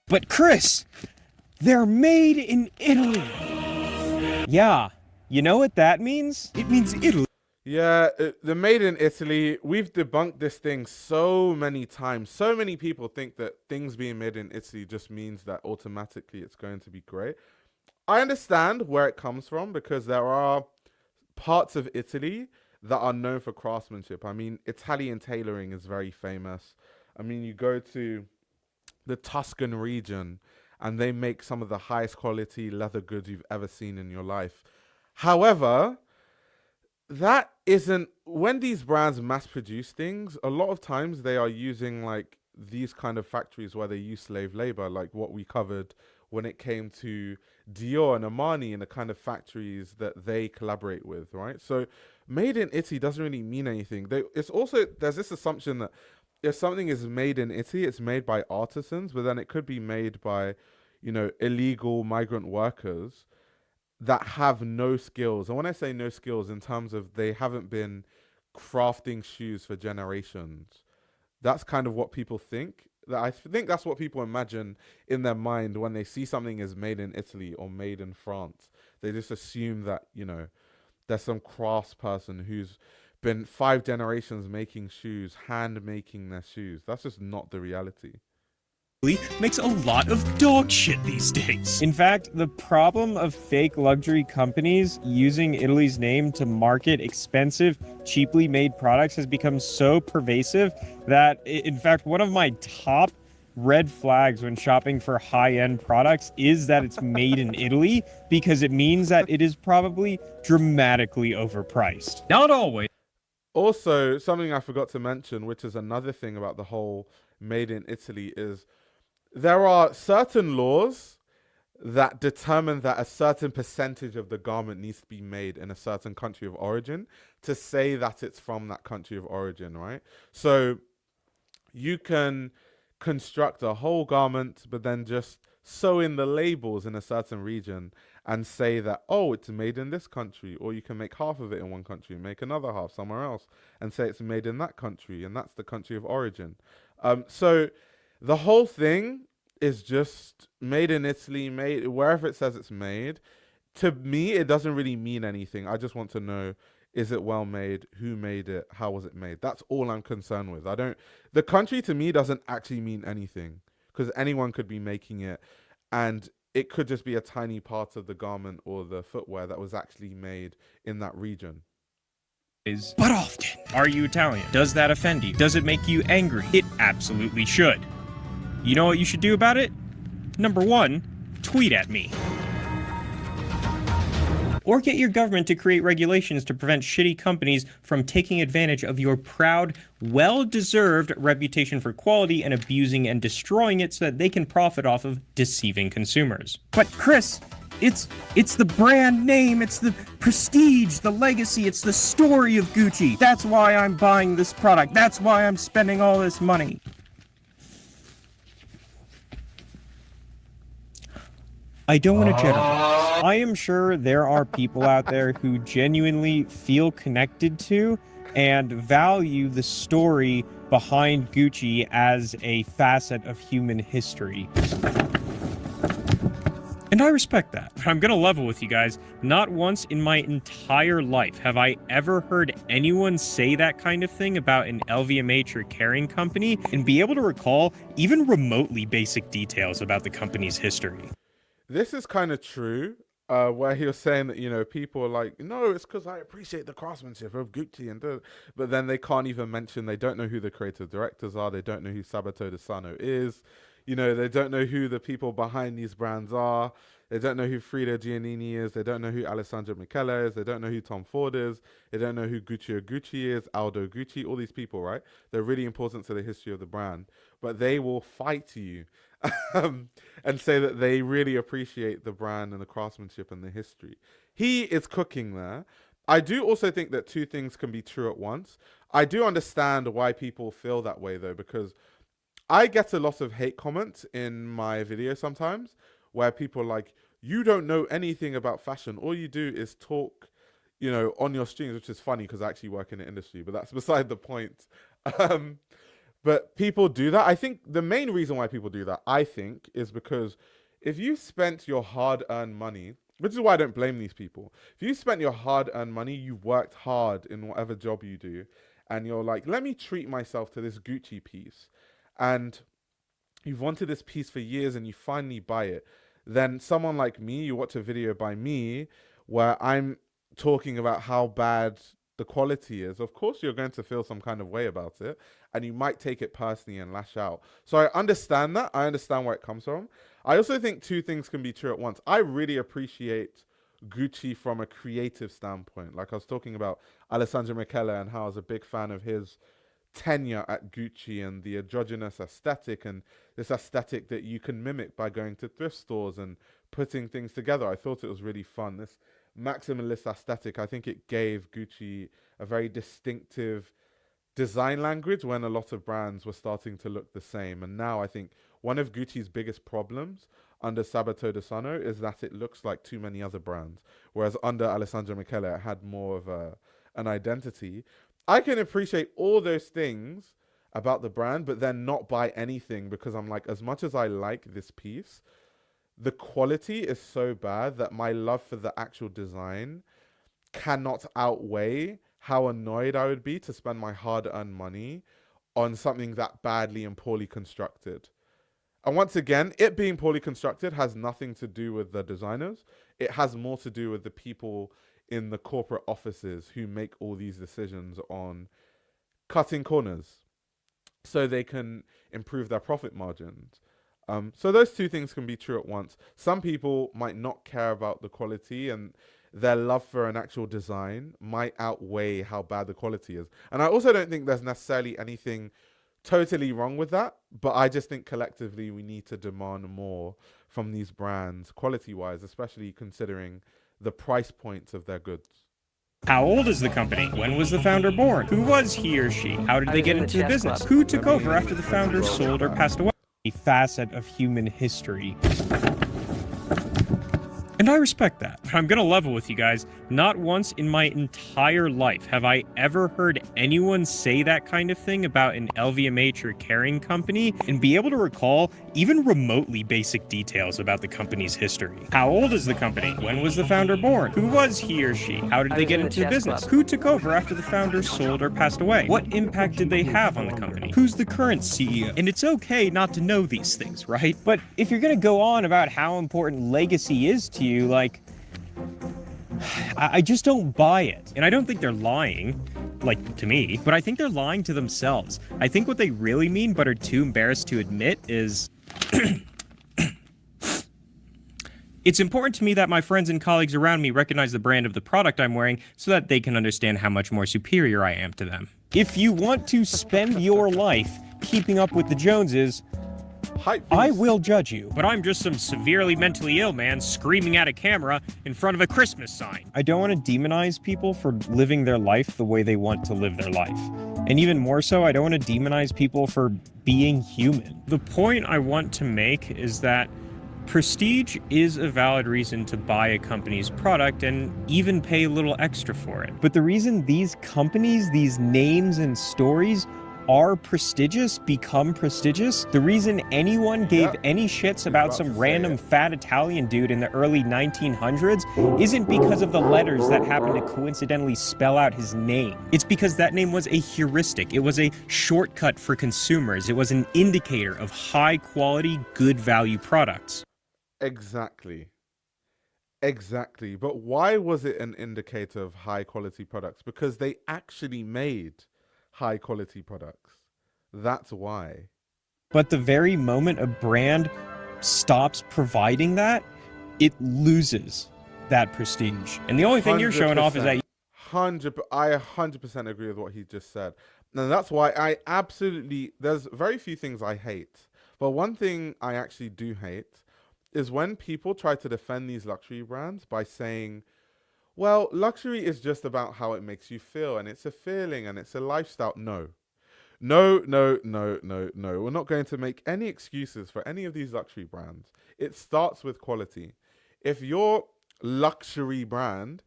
But Chris, they're made in Italy. Yeah, you know what that means? It means Italy. Yeah, the made in Italy, we've debunked this thing so many times. So many people think that things being made in Italy just means that automatically it's going to be great. I understand where it comes from because there are parts of Italy that are known for craftsmanship. I mean, Italian tailoring is very famous. I mean, you go to the Tuscan region and they make some of the highest quality leather goods you've ever seen in your life. However, that isn't, when these brands mass produce things, a lot of times they are using like these kind of factories where they use slave labor, like what we covered when it came to Dior and Armani and the kind of factories that they collaborate with, right? So made in Italy doesn't really mean anything. It's also, there's this assumption that if something is made in Italy, it's made by artisans, but then it could be made by, illegal migrant workers that have no skills. And when I say no skills, in terms of they haven't been crafting shoes for generations, that's kind of what people think. I think that's what people imagine in their mind when they see something is made in Italy or made in France. They just assume that, there's some crafts person who's been 5 generations making shoes, hand making their shoes. That's just not the reality. Makes a lot of dog shit these days. In fact, the problem of fake luxury companies using Italy's name to market expensive, cheaply made products has become so pervasive that, in fact, one of my top red flags when shopping for high-end products is that it's made in Italy, because it means that it is probably dramatically overpriced. Not always. Also, something I forgot to mention, which is another thing about the whole made in Italy, is there are certain laws that determine that a certain percentage of the garment needs to be made in a certain country of origin to say that it's from that country of origin, right? So you can construct a whole garment, but then just sew in the labels in a certain region and say that, oh, it's made in this country. Or you can make half of it in one country and make another half somewhere else and say it's made in that country, and that's the country of origin. So the whole thing is just made in Italy, made wherever it says it's made. To me, it doesn't really mean anything. I just want to know, is it well made? Who made it? How was it made? That's all I'm concerned with. The country to me doesn't actually mean anything, because anyone could be making it, and it could just be a tiny part of the garment or the footwear that was actually made in that region. But often. Are you Italian? Does that offend you? Does it make you angry? It absolutely should. You know what you should do about it? Number 1, tweet at me. Or get your government to create regulations to prevent shitty companies from taking advantage of your proud, well-deserved reputation for quality and abusing and destroying it so that they can profit off of deceiving consumers. But Chris, it's the brand name, it's the prestige, the legacy, it's the story of Gucci. That's why I'm buying this product. That's why I'm spending all this money. I don't want to generalize. I am sure there are people out there who genuinely feel connected to and value the story behind Gucci as a facet of human history. And I respect that. But I'm gonna level with you guys. Not once in my entire life have I ever heard anyone say that kind of thing about an LVMH or Kering company and be able to recall even remotely basic details about the company's history. This is kind of true, where he was saying that, people are like, no, it's because I appreciate the craftsmanship of Gucci, but then they can't even mention, they don't know who the creative directors are, they don't know who Sabato De Sano is, they don't know who the people behind these brands are, they don't know who Frida Giannini is, they don't know who Alessandro Michele is, they don't know who Tom Ford is, they don't know who Gucci Gucci is, Aldo Gucci, all these people, right? They're really important to the history of the brand, but they will fight you and say that they really appreciate the brand and the craftsmanship and the history. He is cooking there. I do also think that two things can be true at once. I do understand why people feel that way, though, because I get a lot of hate comments in my videos sometimes where people are like, you don't know anything about fashion. All you do is talk, on your streams, which is funny because I actually work in the industry, but that's beside the point. But people do that. I think the main reason why people do that, is because if you spent your hard-earned money, which is why I don't blame these people. If you spent your hard-earned money, you worked hard in whatever job you do, and you're like, let me treat myself to this Gucci piece, and you've wanted this piece for years and you finally buy it, then someone like me, you watch a video by me where I'm talking about how bad the quality is, of course you're going to feel some kind of way about it, and you might take it personally and lash out. So I understand that. I understand where it comes from. I also think two things can be true at once. I really appreciate Gucci from a creative standpoint. Like I was talking about Alessandro Michele and how I was a big fan of his tenure at Gucci and the androgynous aesthetic and this aesthetic that you can mimic by going to thrift stores and putting things together. I thought it was really fun. This maximalist aesthetic, I think it gave Gucci a very distinctive design language when a lot of brands were starting to look the same. And now I think one of Gucci's biggest problems under Sabato De Sarno is that it looks like too many other brands, whereas under Alessandro Michele it had more of an identity. I can appreciate all those things about the brand, but then not buy anything because I'm like, as much as I like this piece, the quality is so bad that my love for the actual design cannot outweigh how annoyed I would be to spend my hard-earned money on something that badly and poorly constructed. And once again, it being poorly constructed has nothing to do with the designers. It has more to do with the people in the corporate offices who make all these decisions on cutting corners so they can improve their profit margins. So those two things can be true at once. Some people might not care about the quality, and their love for an actual design might outweigh how bad the quality is. And I also don't think there's necessarily anything totally wrong with that, but I just think collectively we need to demand more from these brands quality-wise, especially considering the price points of their goods. How old is the company? When was the founder born? Who was he or she? How did they get into the business? Who took over after the founder sold or passed away? A facet of human history. And I respect that. I'm gonna level with you guys. Not once in my entire life have I ever heard anyone say that kind of thing about an LVMH or Kering company and be able to recall even remotely basic details about the company's history. How old is the company? When was the founder born? Who was he or she? How did they get into the business? Who took over after the founder sold or passed away? What impact did they have on the company? Who's the current CEO? And it's okay not to know these things, right? But if you're gonna go on about how important legacy is to you, like, I just don't buy it. And I don't think they're lying, like, to me, but I think they're lying to themselves. I think what they really mean, but are too embarrassed to admit, is it's important to me that my friends and colleagues around me recognize the brand of the product I'm wearing so that they can understand how much more superior I am to them. If you want to spend your life keeping up with the Joneses, I will judge you. But I'm just some severely mentally ill man screaming at a camera in front of a Christmas sign. I don't want to demonize people for living their life the way they want to live their life. And even more so, I don't want to demonize people for being human. The point I want to make is that prestige is a valid reason to buy a company's product and even pay a little extra for it. But the reason these companies, these names and stories are prestigious, become prestigious, the reason anyone gave any shits about some random fat Italian dude in the early 1900s isn't because of the letters that happened to coincidentally spell out his name. It's because that name was a heuristic. It was a shortcut for consumers. It was an indicator of high quality, good value products. Exactly. Exactly. But why was it an indicator of high quality products? Because they actually made high quality products. That's why. But the very moment a brand stops providing that, it loses that prestige. And the only thing you're showing off is that I 100% agree with what he just said. And that's why there's very few things I hate. But one thing I actually do hate is when people try to defend these luxury brands by saying, well, luxury is just about how it makes you feel, and it's a feeling, and it's a lifestyle. No. We're not going to make any excuses for any of these luxury brands. It starts with quality. If your luxury brand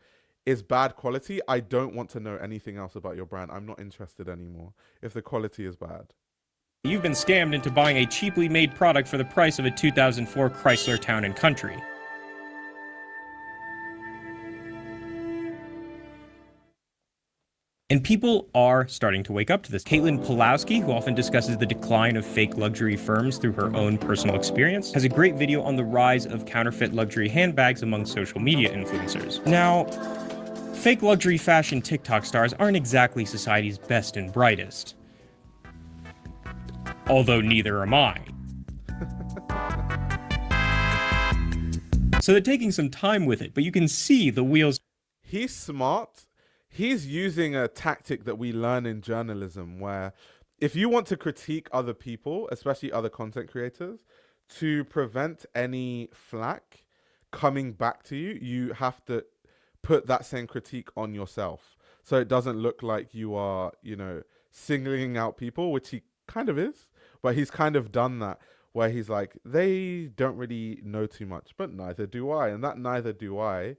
is bad quality, I don't want to know anything else about your brand. I'm not interested anymore if the quality is bad. You've been scammed into buying a cheaply made product for the price of a 2004 Chrysler Town & Country. And people are starting to wake up to this. Caitlin Pulowski, who often discusses the decline of fake luxury firms through her own personal experience, has a great video on the rise of counterfeit luxury handbags among social media influencers. Now, fake luxury fashion TikTok stars aren't exactly society's best and brightest. Although neither am I. So they're taking some time with it, but you can see the wheels. He's smart. He's using a tactic that we learn in journalism where if you want to critique other people, especially other content creators, to prevent any flack coming back to you, you have to put that same critique on yourself. So it doesn't look like you are, singling out people, which he kind of is, but he's kind of done that where he's like, they don't really know too much, but neither do I. And that neither do I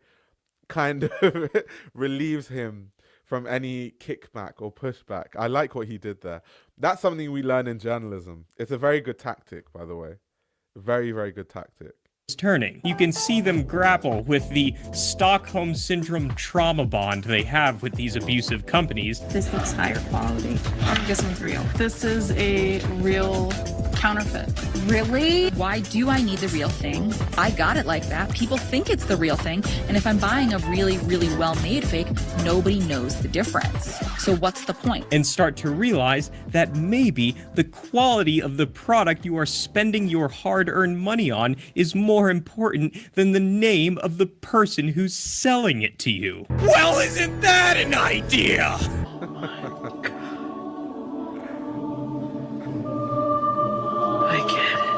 kind of relieves him from any kickback or pushback. I like what he did there. That's something we learn in journalism. It's a very good tactic, by the way. Very, very good tactic. Turning. You can see them grapple with the Stockholm Syndrome trauma bond they have with these abusive companies. This looks higher quality. This one's real. This is a real counterfeit. Really? Why do I need the real thing? I got it like that. People think it's the real thing. And if I'm buying a really, really well-made fake, nobody knows the difference. So what's the point? And start to realize that maybe the quality of the product you are spending your hard-earned money on is more important than the name of the person who's selling it to you. Well, isn't that an idea? I get it.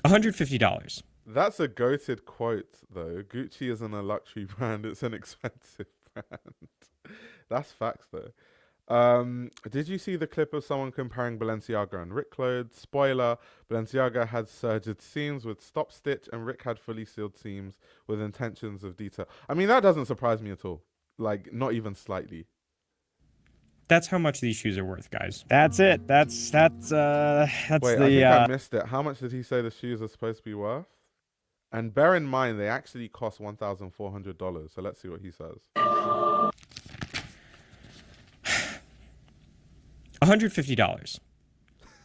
$150. That's a goated quote, though. Gucci isn't a luxury brand, it's an expensive brand. That's facts, though. Did you see the clip of someone comparing Balenciaga and Rick clothes? Spoiler, Balenciaga had serged seams with stop stitch and Rick had fully sealed seams with intentions of detail. I mean, that doesn't surprise me at all. Like, not even slightly. That's how much these shoes are worth, guys. That's it. That's Wait, I think I missed it. How much did he say the shoes are supposed to be worth? And bear in mind, they actually cost $1,400. So let's see what he says. $150.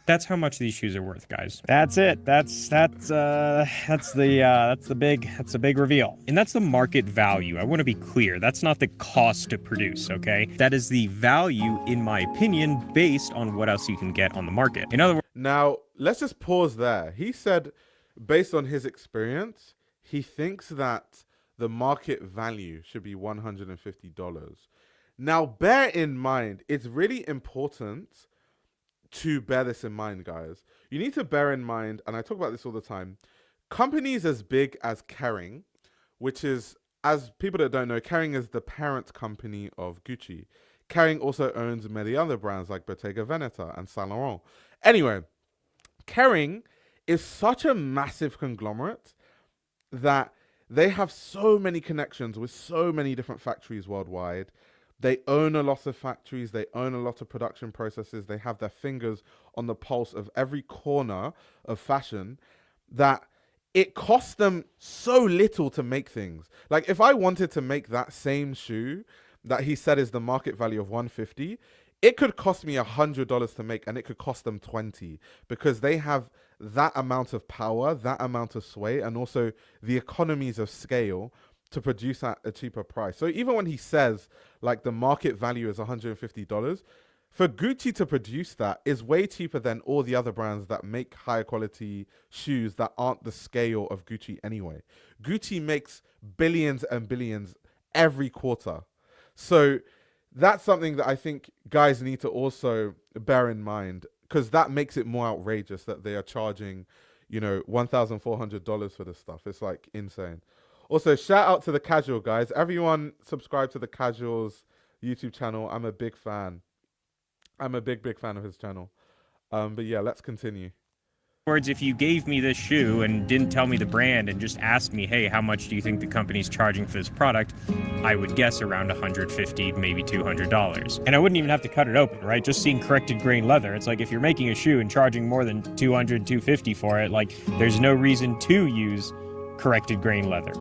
That's how much these shoes are worth, guys. That's it. That's the big reveal. And that's the market value. I want to be clear. That's not the cost to produce, okay? That is the value, in my opinion, based on what else you can get on the market. In other words, Now, let's just pause there. He said, based on his experience, he thinks that the market value should be $150. Now, bear in mind, it's really important to bear this in mind, guys. You need to bear in mind, and I talk about this all the time, companies as big as Kering, which is, as people that don't know, Kering is the parent company of Gucci. Kering also owns many other brands like Bottega Veneta and Saint Laurent. Anyway, Kering is such a massive conglomerate that they have so many connections with so many different factories worldwide. They own a lot of factories. They own a lot of production processes. They have their fingers on the pulse of every corner of fashion that it costs them so little to make things. Like if I wanted to make that same shoe that he said is the market value of $150, it could cost me $100 to make, and it could cost them $20 because they have that amount of power, that amount of sway, and also the economies of scale to produce at a cheaper price. So even when he says like the market value is $150, for Gucci to produce that is way cheaper than all the other brands that make higher quality shoes that aren't the scale of Gucci anyway. Gucci makes billions and billions every quarter. So that's something that I think guys need to also bear in mind, because that makes it more outrageous that they are charging, $1,400 for this stuff. It's like insane. Also, shout out to the Casual guys. Everyone subscribe to the Casual's YouTube channel. I'm a big fan. I'm a big fan of his channel. But yeah, let's continue. words, if you gave me this shoe and didn't tell me the brand and just asked me, hey, how much do you think the company's charging for this product? I would guess around $150, maybe $200. And I wouldn't even have to cut it open, right? Just seeing corrected grain leather. It's like if you're making a shoe and charging more than $200, $250 for it, like there's no reason to use corrected grain leather.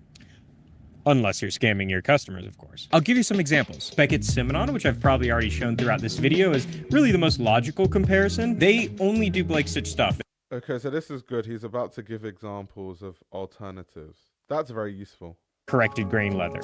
Unless you're scamming your customers, of course. I'll give you some examples. Beckett Simonon, which I've probably already shown throughout this video, is really the most logical comparison. They only do Blake Stitch stuff. Okay, so this is good. He's about to give examples of alternatives. That's very useful. Corrected grain leather.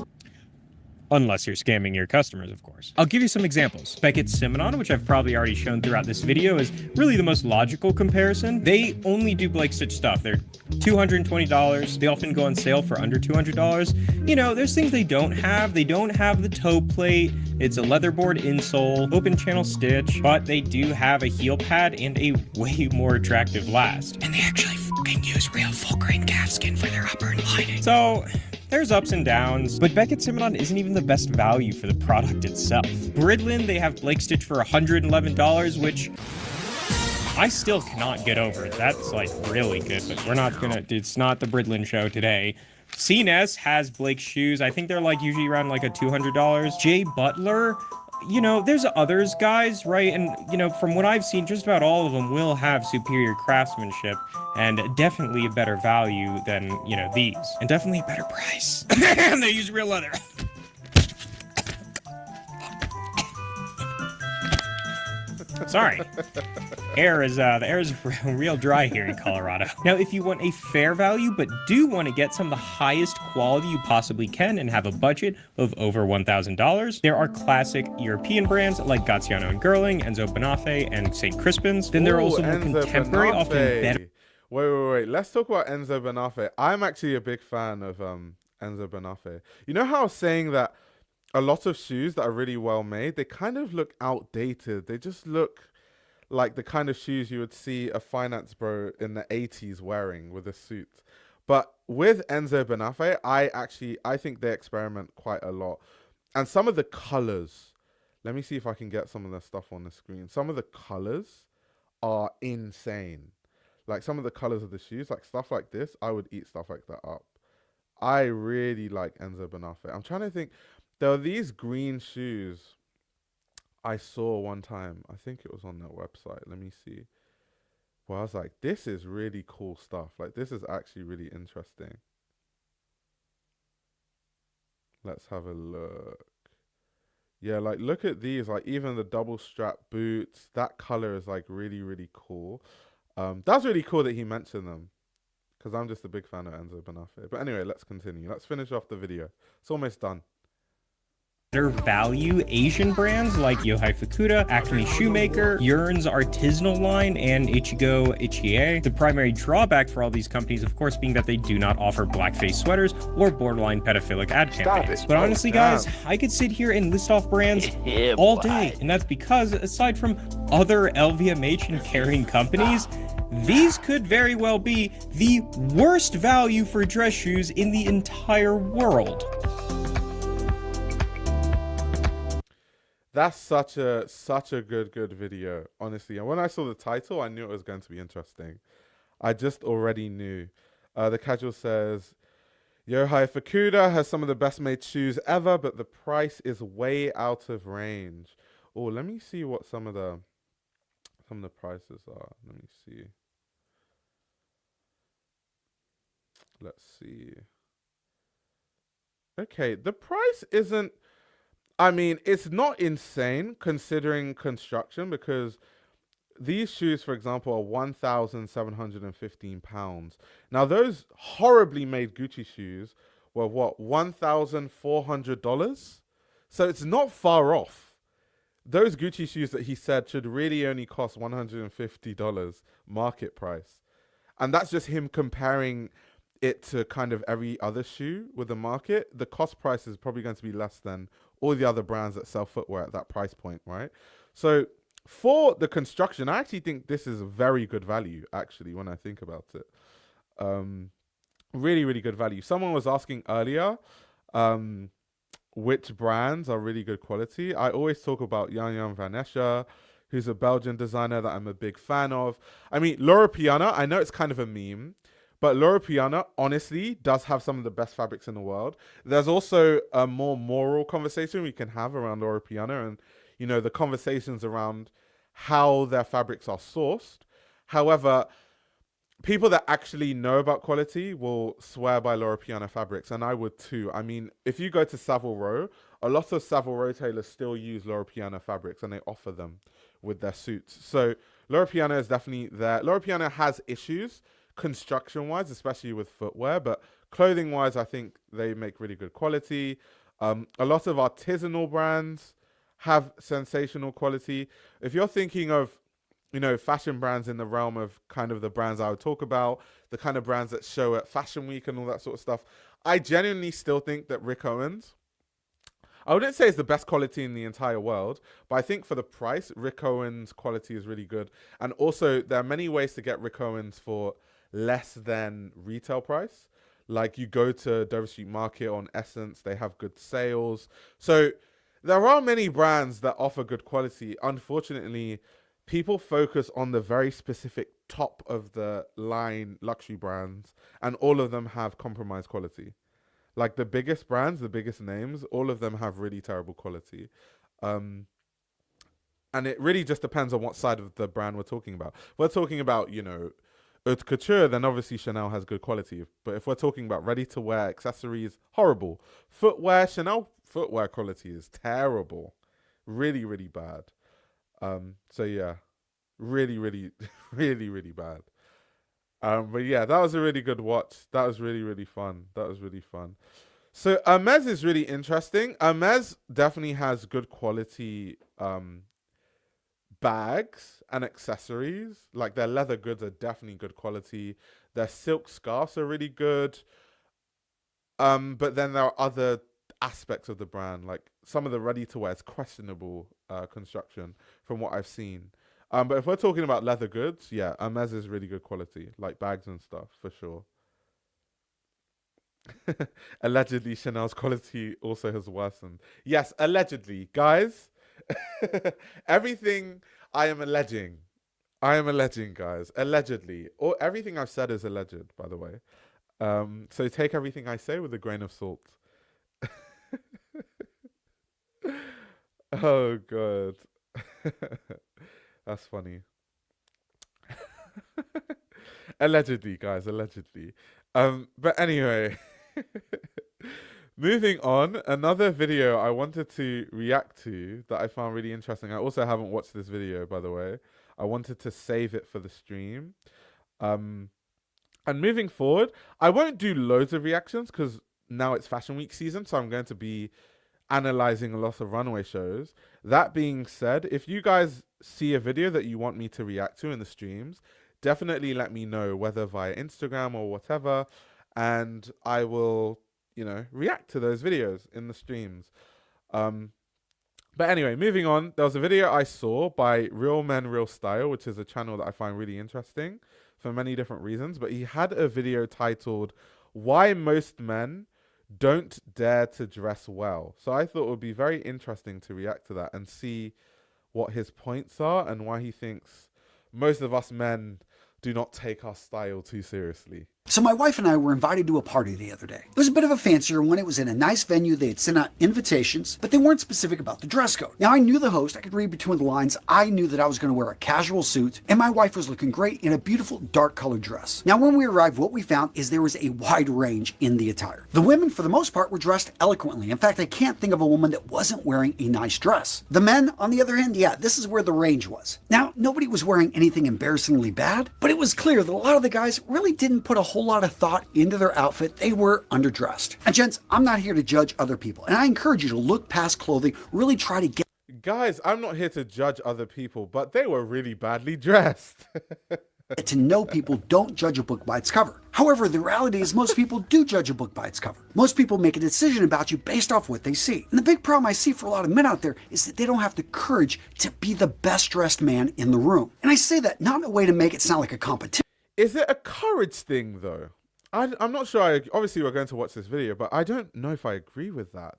Unless you're scamming your customers, of course. I'll give you some examples. Beckett Simonon, which I've probably already shown throughout this video, is really the most logical comparison. They only do Blake Stitch stuff. They're $220. They often go on sale for under $200. You know, there's things they don't have. They don't have the toe plate. It's a leatherboard insole, open channel stitch, but they do have a heel pad and a way more attractive last. And they actually fucking use real full grain calfskin for their upper lining. So there's ups and downs, but Beckett Simonon isn't even the best value for the product itself. Bridlin, they have Blake Stitch for $111, which I still cannot get over. That's like really good, but we're not gonna, it's not the Bridlin show today. CNS has Blake's shoes. I think they're like usually around like a $200. Jay Butler, you know, there's others guys, right? And, you know, from what I've seen, just about all of them will have superior craftsmanship and definitely a better value than, you know, these. And definitely a better price. And they use real leather. Sorry. The air is real dry here in Colorado. Now, if you want a fair value, but do want to get some of the highest quality you possibly can and have a budget of over $1,000, there are classic European brands like Gaziano and Girling, Enzo Benafe, and St. Crispin's. Then there are also more contemporary, often better. Wait. Let's talk about Enzo Benafe. I'm actually a big fan of Enzo Benafe. You know how I was saying that a lot of shoes that are really well made, they kind of look outdated. They just look like the kind of shoes you would see a finance bro in the 80s wearing with a suit. But with Enzo Benafe, I think they experiment quite a lot. And some of the colors, let me see if I can get some of the stuff on the screen. Some of the colors are insane. Like some of the colors of the shoes, like stuff like this, I would eat stuff like that up. I really like Enzo Benafe. I'm trying to think. There are these green shoes I saw one time. I think it was on their website. Let me see. Well, I was like, this is really cool stuff. Like, this is actually really interesting. Let's have a look. Yeah, like, look at these. Like, even the double strap boots. That color is, like, really, really cool. That's really cool that he mentioned them, because I'm just a big fan of Enzo Benafe. But anyway, let's continue. Let's finish off the video. It's almost done. Better value Asian brands like Yohai Fukuda, Acme Shoemaker, Yearn's artisanal line, and Ichigo Ichie. The primary drawback for all these companies, of course, being that they do not offer blackface sweaters or borderline pedophilic ad campaigns. But honestly, guys, I could sit here and list off brands all day, and that's because, aside from other LVMH and Kering companies, these could very well be the worst value for dress shoes in the entire world. That's such a good video, honestly. And when I saw the title, I knew it was going to be interesting. I just already knew. The casual says, Yohai Fukuda has some of the best made shoes ever, but the price is way out of range. Oh, let me see what some of the prices are. Let me see. Let's see. Okay, the price isn't, I mean, it's not insane considering construction, because these shoes, for example, are £1,715. Now, those horribly made Gucci shoes were what, $1,400? So it's not far off. Those Gucci shoes that he said should really only cost $150 market price. And that's just him comparing it to kind of every other shoe with the market. The cost price is probably going to be less than all the other brands that sell footwear at that price point, right? So for the construction, I actually think this is a very good value, actually, when I think about it. Really, really good value. Someone was asking earlier which brands are really good quality. I always talk about Jan van Escher, who's a Belgian designer that I'm a big fan of. I mean, Loro Piana, I know it's kind of a meme, but Loro Piana, honestly, does have some of the best fabrics in the world. There's also a more moral conversation we can have around Loro Piana and, you know, the conversations around how their fabrics are sourced. However, people that actually know about quality will swear by Loro Piana fabrics, and I would too. I mean, if you go to Savile Row, a lot of Savile Row tailors still use Loro Piana fabrics, and they offer them with their suits. So Loro Piana is definitely there. Loro Piana has issues construction wise, especially with footwear, but clothing wise, I think they make really good quality. A lot of artisanal brands have sensational quality. If you're thinking of, fashion brands in the realm of kind of the brands I would talk about, the kind of brands that show at Fashion Week and all that sort of stuff, I genuinely still think that Rick Owens, I wouldn't say it's the best quality in the entire world, but I think for the price, Rick Owens quality is really good. And also, there are many ways to get Rick Owens for less than retail price. Like you go to Dover Street Market on Essence, they have good sales. So there are many brands that offer good quality. Unfortunately, people focus on the very specific top of the line luxury brands, and all of them have compromised quality. Like the biggest brands, the biggest names, all of them have really terrible quality. And it really just depends on what side of the brand we're talking about. If we're talking about, haute couture, then obviously Chanel has good quality. But if we're talking about ready-to-wear accessories, horrible. Footwear, Chanel footwear quality is terrible. Really, really bad. So yeah, really, really, really, really bad. But yeah, that was a really good watch. That was really, really fun. So Hermes is really interesting. Hermes definitely has good quality bags and accessories. Like their leather goods are definitely good quality. Their silk scarves are really good. But then there are other aspects of the brand, like some of the ready-to-wear is questionable construction from what I've seen. But if we're talking about leather goods, yeah, Hermes is really good quality, like bags and stuff, for sure. Allegedly, Chanel's quality also has worsened. Yes, allegedly. Guys, everything I am alleging, guys. Allegedly. Or everything I've said is alleged, by the way. So take everything I say with a grain of salt. Oh, God. That's funny. Allegedly, guys, allegedly. But anyway, moving on, another video I wanted to react to that I found really interesting. I also haven't watched this video, by the way. I wanted to save it for the stream. And moving forward, I won't do loads of reactions because now it's Fashion Week season, so I'm going to be analyzing a lot of runway shows. That being said, if you guys see a video that you want me to react to in the streams, definitely let me know, whether via Instagram or whatever, and I will, react to those videos in the streams. But anyway, moving on, there was a video I saw by Real Men Real Style, which is a channel that I find really interesting for many different reasons, but he had a video titled "Why Most Men Don't Dare to Dress Well." So I thought it would be very interesting to react to that and see what his points are and why he thinks most of us men do not take our style too seriously. So my wife and I were invited to a party the other day. It was a bit of a fancier one. It was in a nice venue. They had sent out invitations, but they weren't specific about the dress code. Now I knew the host. I could read between the lines. I knew that I was going to wear a casual suit, and my wife was looking great in a beautiful dark colored dress. Now when we arrived, what we found is there was a wide range in the attire. The women, for the most part, were dressed eloquently. In fact, I can't think of a woman that wasn't wearing a nice dress. The men, on the other hand, yeah, this is where the range was. Now, nobody was wearing anything embarrassingly bad, but it was clear that a lot of the guys really didn't put a whole lot of thought into their outfit. They were underdressed. And gents, I'm not here to judge other people, and I encourage you to look past clothing, really try to get... Guys, I'm not here to judge other people, but they were really badly dressed. to know people. Don't judge a book by its cover. However, the reality is most people do judge a book by its cover. Most people make a decision about you based off what they see. And the big problem I see for a lot of men out there is that they don't have the courage to be the best dressed man in the room. And I say that not in a way to make it sound like a competition. Is it a courage thing though? I'm not sure. Obviously, we're going to watch this video, but I don't know if I agree with that.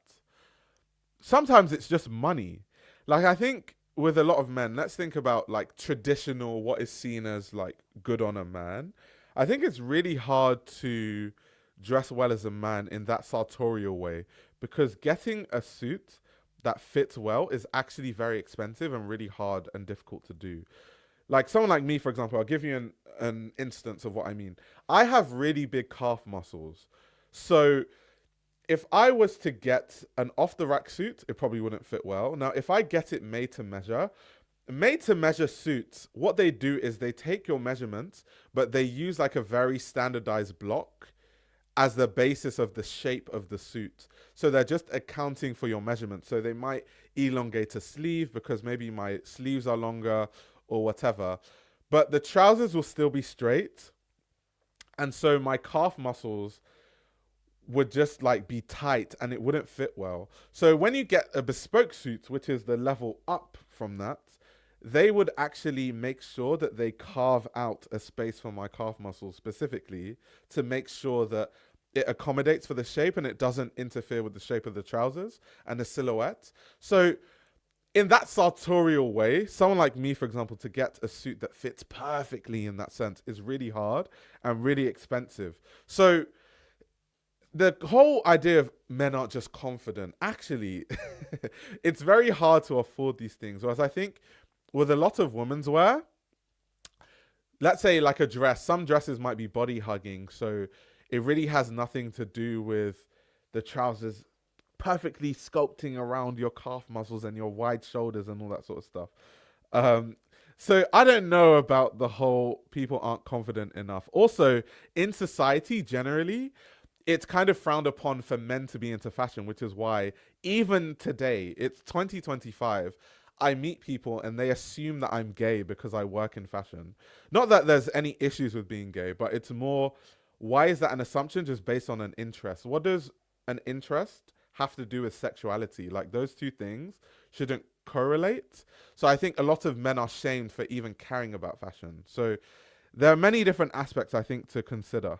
Sometimes it's just money. Like, I think with a lot of men, let's think about like traditional, what is seen as like good on a man. I think it's really hard to dress well as a man in that sartorial way, because getting a suit that fits well is actually very expensive and really hard and difficult to do. Like someone like me, for example, I'll give you an instance of what I mean. I have really big calf muscles. So if I was to get an off-the-rack suit, it probably wouldn't fit well. Now, if I get it made to measure suits, what they do is they take your measurements, but they use like a very standardized block, as the basis of the shape of the suit. So they're just accounting for your measurements. So they might elongate a sleeve because maybe my sleeves are longer or whatever. But the trousers will still be straight. And so my calf muscles would just like be tight and it wouldn't fit well. So when you get a bespoke suit, which is the level up from that, they would actually make sure that they carve out a space for my calf muscles specifically to make sure that it accommodates for the shape and it doesn't interfere with the shape of the trousers and the silhouette. So in that sartorial way, someone like me, for example, to get a suit that fits perfectly in that sense is really hard and really expensive. So the whole idea of men aren't just confident, actually, it's very hard to afford these things. Whereas I think with a lot of women's wear, let's say like a dress, some dresses might be body hugging. So it really has nothing to do with the trousers perfectly sculpting around your calf muscles and your wide shoulders and all that sort of stuff. So I don't know about the whole people aren't confident enough. Also, in society generally, it's kind of frowned upon for men to be into fashion, which is why even today, it's 2025, I meet people and they assume that I'm gay because I work in fashion. Not that there's any issues with being gay, but it's more, why is that an assumption just based on an interest? What does an interest have to do with sexuality? Like those two things shouldn't correlate. So I think a lot of men are shamed for even caring about fashion. So there are many different aspects I think to consider.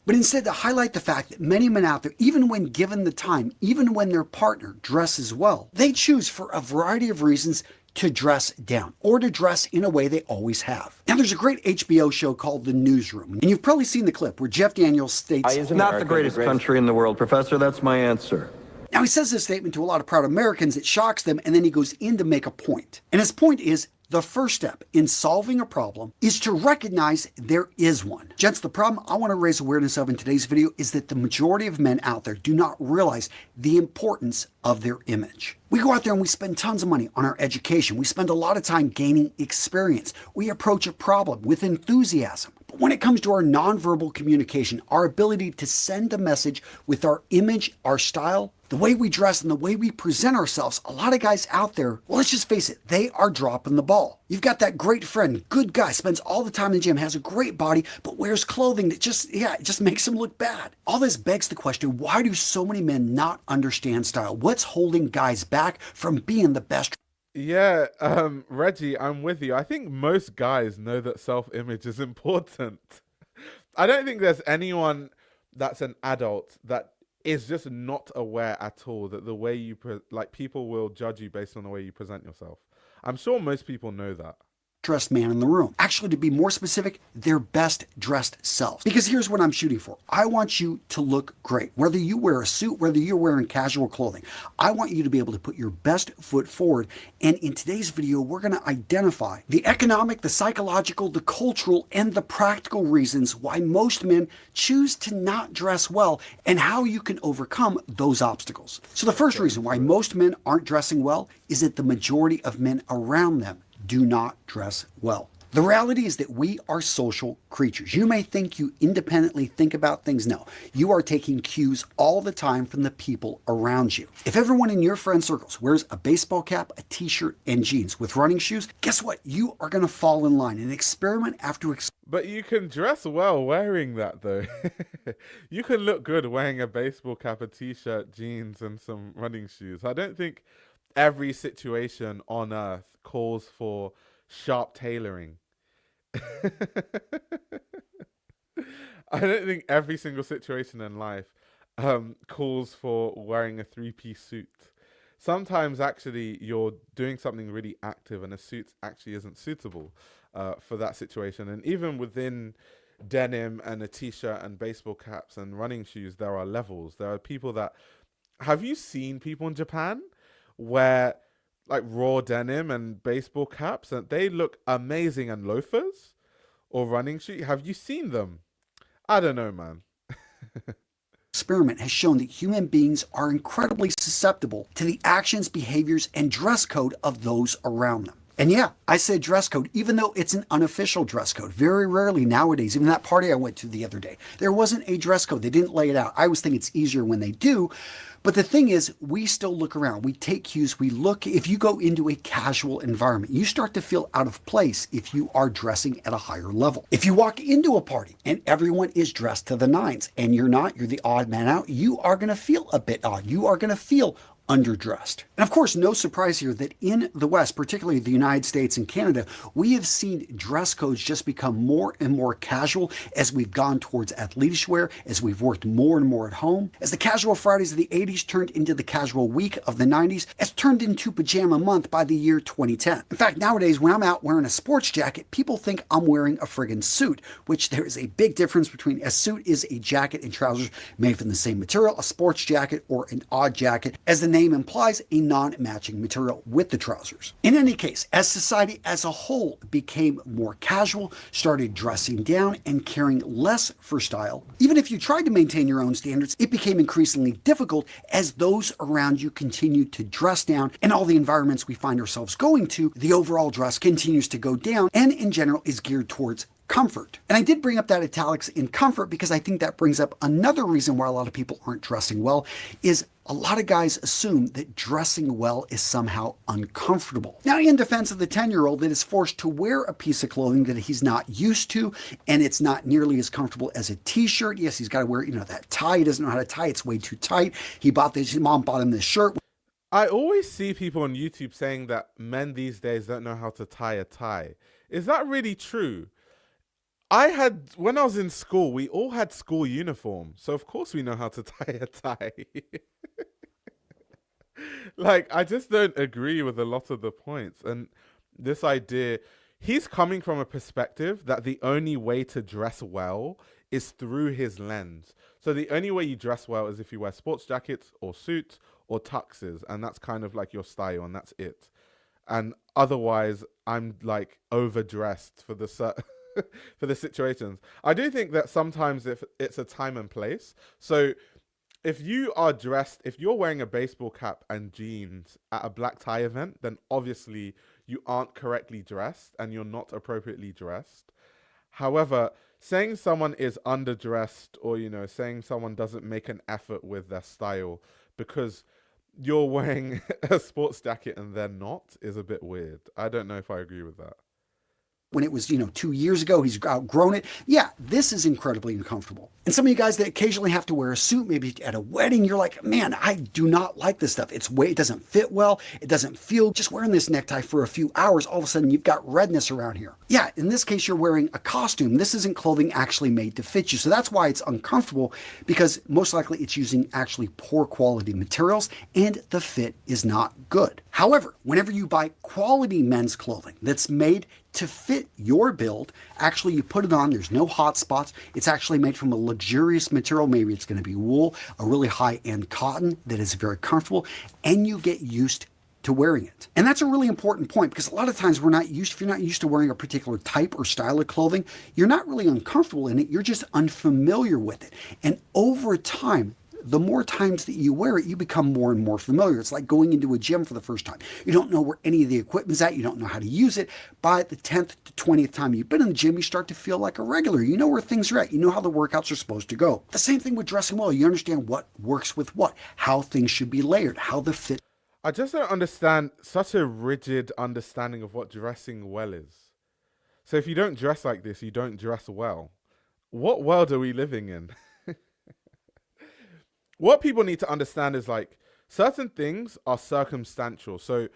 But instead to highlight the fact that many men out there, even when given the time, even when their partner dresses well, they choose for a variety of reasons to dress down or to dress in a way they always have. Now, there's a great HBO show called The Newsroom, and you've probably seen the clip where Jeff Daniels states, "Not the greatest country in the world, Professor. That's my answer." Now, he says this statement to a lot of proud Americans. It shocks them, and then he goes in to make a point. And his point is, the first step in solving a problem is to recognize there is one. Gents, the problem I want to raise awareness of in today's video is that the majority of men out there do not realize the importance of their image. We go out there and we spend tons of money on our education. We spend a lot of time gaining experience. We approach a problem with enthusiasm. But when it comes to our nonverbal communication, our ability to send a message with our image, our style, the way we dress and the way we present ourselves, a lot of guys out there, well, let's just face it, they are dropping the ball. You've got that great friend, good guy, spends all the time in the gym, has a great body, but wears clothing that it just makes him look bad. All this begs the question, why do so many men not understand style? What's holding guys back from being the best? Yeah, Reggie, I'm with you. I think most guys know that self-image is important. I don't think there's anyone that's an adult that is just not aware at all that the way you people will judge you based on the way you present yourself. I'm sure most people know that. Dressed man in the room. Actually, to be more specific, their best dressed selves. Because here's what I'm shooting for. I want you to look great. Whether you wear a suit, whether you're wearing casual clothing, I want you to be able to put your best foot forward. And in today's video, we're going to identify the economic, the psychological, the cultural, and the practical reasons why most men choose to not dress well and how you can overcome those obstacles. So the first reason why most men aren't dressing well is that the majority of men around them do not dress well. The reality is that we are social creatures. You may think you independently think about things. No, you are taking cues all the time from the people around you. If everyone in your friend circles wears a baseball cap, a t-shirt, and jeans with running shoes, guess what? You are going to fall in line and experiment after experiment. But you can dress well wearing that, though. You can look good wearing a baseball cap, a t-shirt, jeans, and some running shoes. I don't think every situation on earth calls for sharp tailoring. I don't think every single situation in life calls for wearing a three-piece suit. Sometimes actually you're doing something really active and a suit actually isn't suitable for that situation. And even within denim and a t-shirt and baseball caps and running shoes, there are levels. There are people that... Have you seen people in Japan wear like raw denim and baseball caps and they look amazing, and loafers or running shoes? Have you seen them? I don't know, man. Experiment has shown that human beings are incredibly susceptible to the actions, behaviors, and dress code of those around them. And yeah, I said dress code, even though it's an unofficial dress code. Very rarely nowadays, even that party I went to the other day, there wasn't a dress code. They didn't lay it out. I always think it's easier when they do. But the thing is, we still look around. We take cues. We look. If you go into a casual environment, you start to feel out of place if you are dressing at a higher level. If you walk into a party and everyone is dressed to the nines and you're not, you're the odd man out, you are going to feel a bit odd. You are going to feel underdressed. And of course, no surprise here that in the West, particularly the United States and Canada, we have seen dress codes just become more and more casual as we've gone towards athleisure wear, as we've worked more and more at home, as the casual Fridays of the 80s turned into the casual week of the 90s, as turned into pajama month by the year 2010. In fact, nowadays, when I'm out wearing a sports jacket, people think I'm wearing a friggin' suit, which there is a big difference between a suit is a jacket and trousers made from the same material, a sports jacket or an odd jacket, as the name implies, a non-matching material with the trousers. In any case, as society as a whole became more casual, started dressing down and caring less for style, even if you tried to maintain your own standards, it became increasingly difficult as those around you continued to dress down, and all the environments we find ourselves going to, the overall dress continues to go down and in general is geared towards comfort. And I did bring up that italics in comfort because I think that brings up another reason why a lot of people aren't dressing well is a lot of guys assume that dressing well is somehow uncomfortable. Now, in defense of the 10-year-old that is forced to wear a piece of clothing that he's not used to, and it's not nearly as comfortable as a t-shirt. Yes, he's got to wear, that tie. He doesn't know how to tie. It's way too tight. His mom bought him this shirt. I always see people on YouTube saying that men these days don't know how to tie a tie. Is that really true? When I was in school, we all had school uniform. So of course we know how to tie a tie. I just don't agree with a lot of the points. And this idea, he's coming from a perspective that the only way to dress well is through his lens. So the only way you dress well is if you wear sports jackets or suits or tuxes. And that's kind of like your style and that's it. And otherwise, I'm overdressed for the for the situations. I do think that sometimes if it's a time and place. So if you're wearing a baseball cap and jeans at a black tie event, then obviously you aren't correctly dressed and you're not appropriately dressed. However, saying someone is underdressed or, saying someone doesn't make an effort with their style because you're wearing a sports jacket and they're not is a bit weird. I don't know if I agree with that. When it was, 2 years ago, he's outgrown it. Yeah, this is incredibly uncomfortable. And some of you guys that occasionally have to wear a suit, maybe at a wedding, you're like, man, I do not like this stuff. It doesn't fit well. It doesn't feel, just wearing this necktie for a few hours, all of a sudden you've got redness around here. Yeah, in this case, you're wearing a costume. This isn't clothing actually made to fit you. So that's why it's uncomfortable, because most likely it's using actually poor quality materials and the fit is not good. However, whenever you buy quality men's clothing that's made to fit your build, actually you put it on, there's no hot spots, it's actually made from a luxurious material, maybe it's going to be wool, a really high-end cotton that is very comfortable, and you get used to wearing it. And that's a really important point because a lot of times if you're not used to wearing a particular type or style of clothing, you're not really uncomfortable in it, you're just unfamiliar with it. And over time, the more times that you wear it, you become more and more familiar. It's like going into a gym for the first time. You don't know where any of the equipment's at. You don't know how to use it. By the 10th to 20th time you've been in the gym, you start to feel like a regular. You know where things are at. You know how the workouts are supposed to go. The same thing with dressing well. You understand what works with what, how things should be layered, how the fit. I just don't understand such a rigid understanding of what dressing well is. So if you don't dress like this, you don't dress well. What world are we living in? What people need to understand is certain things are circumstantial. So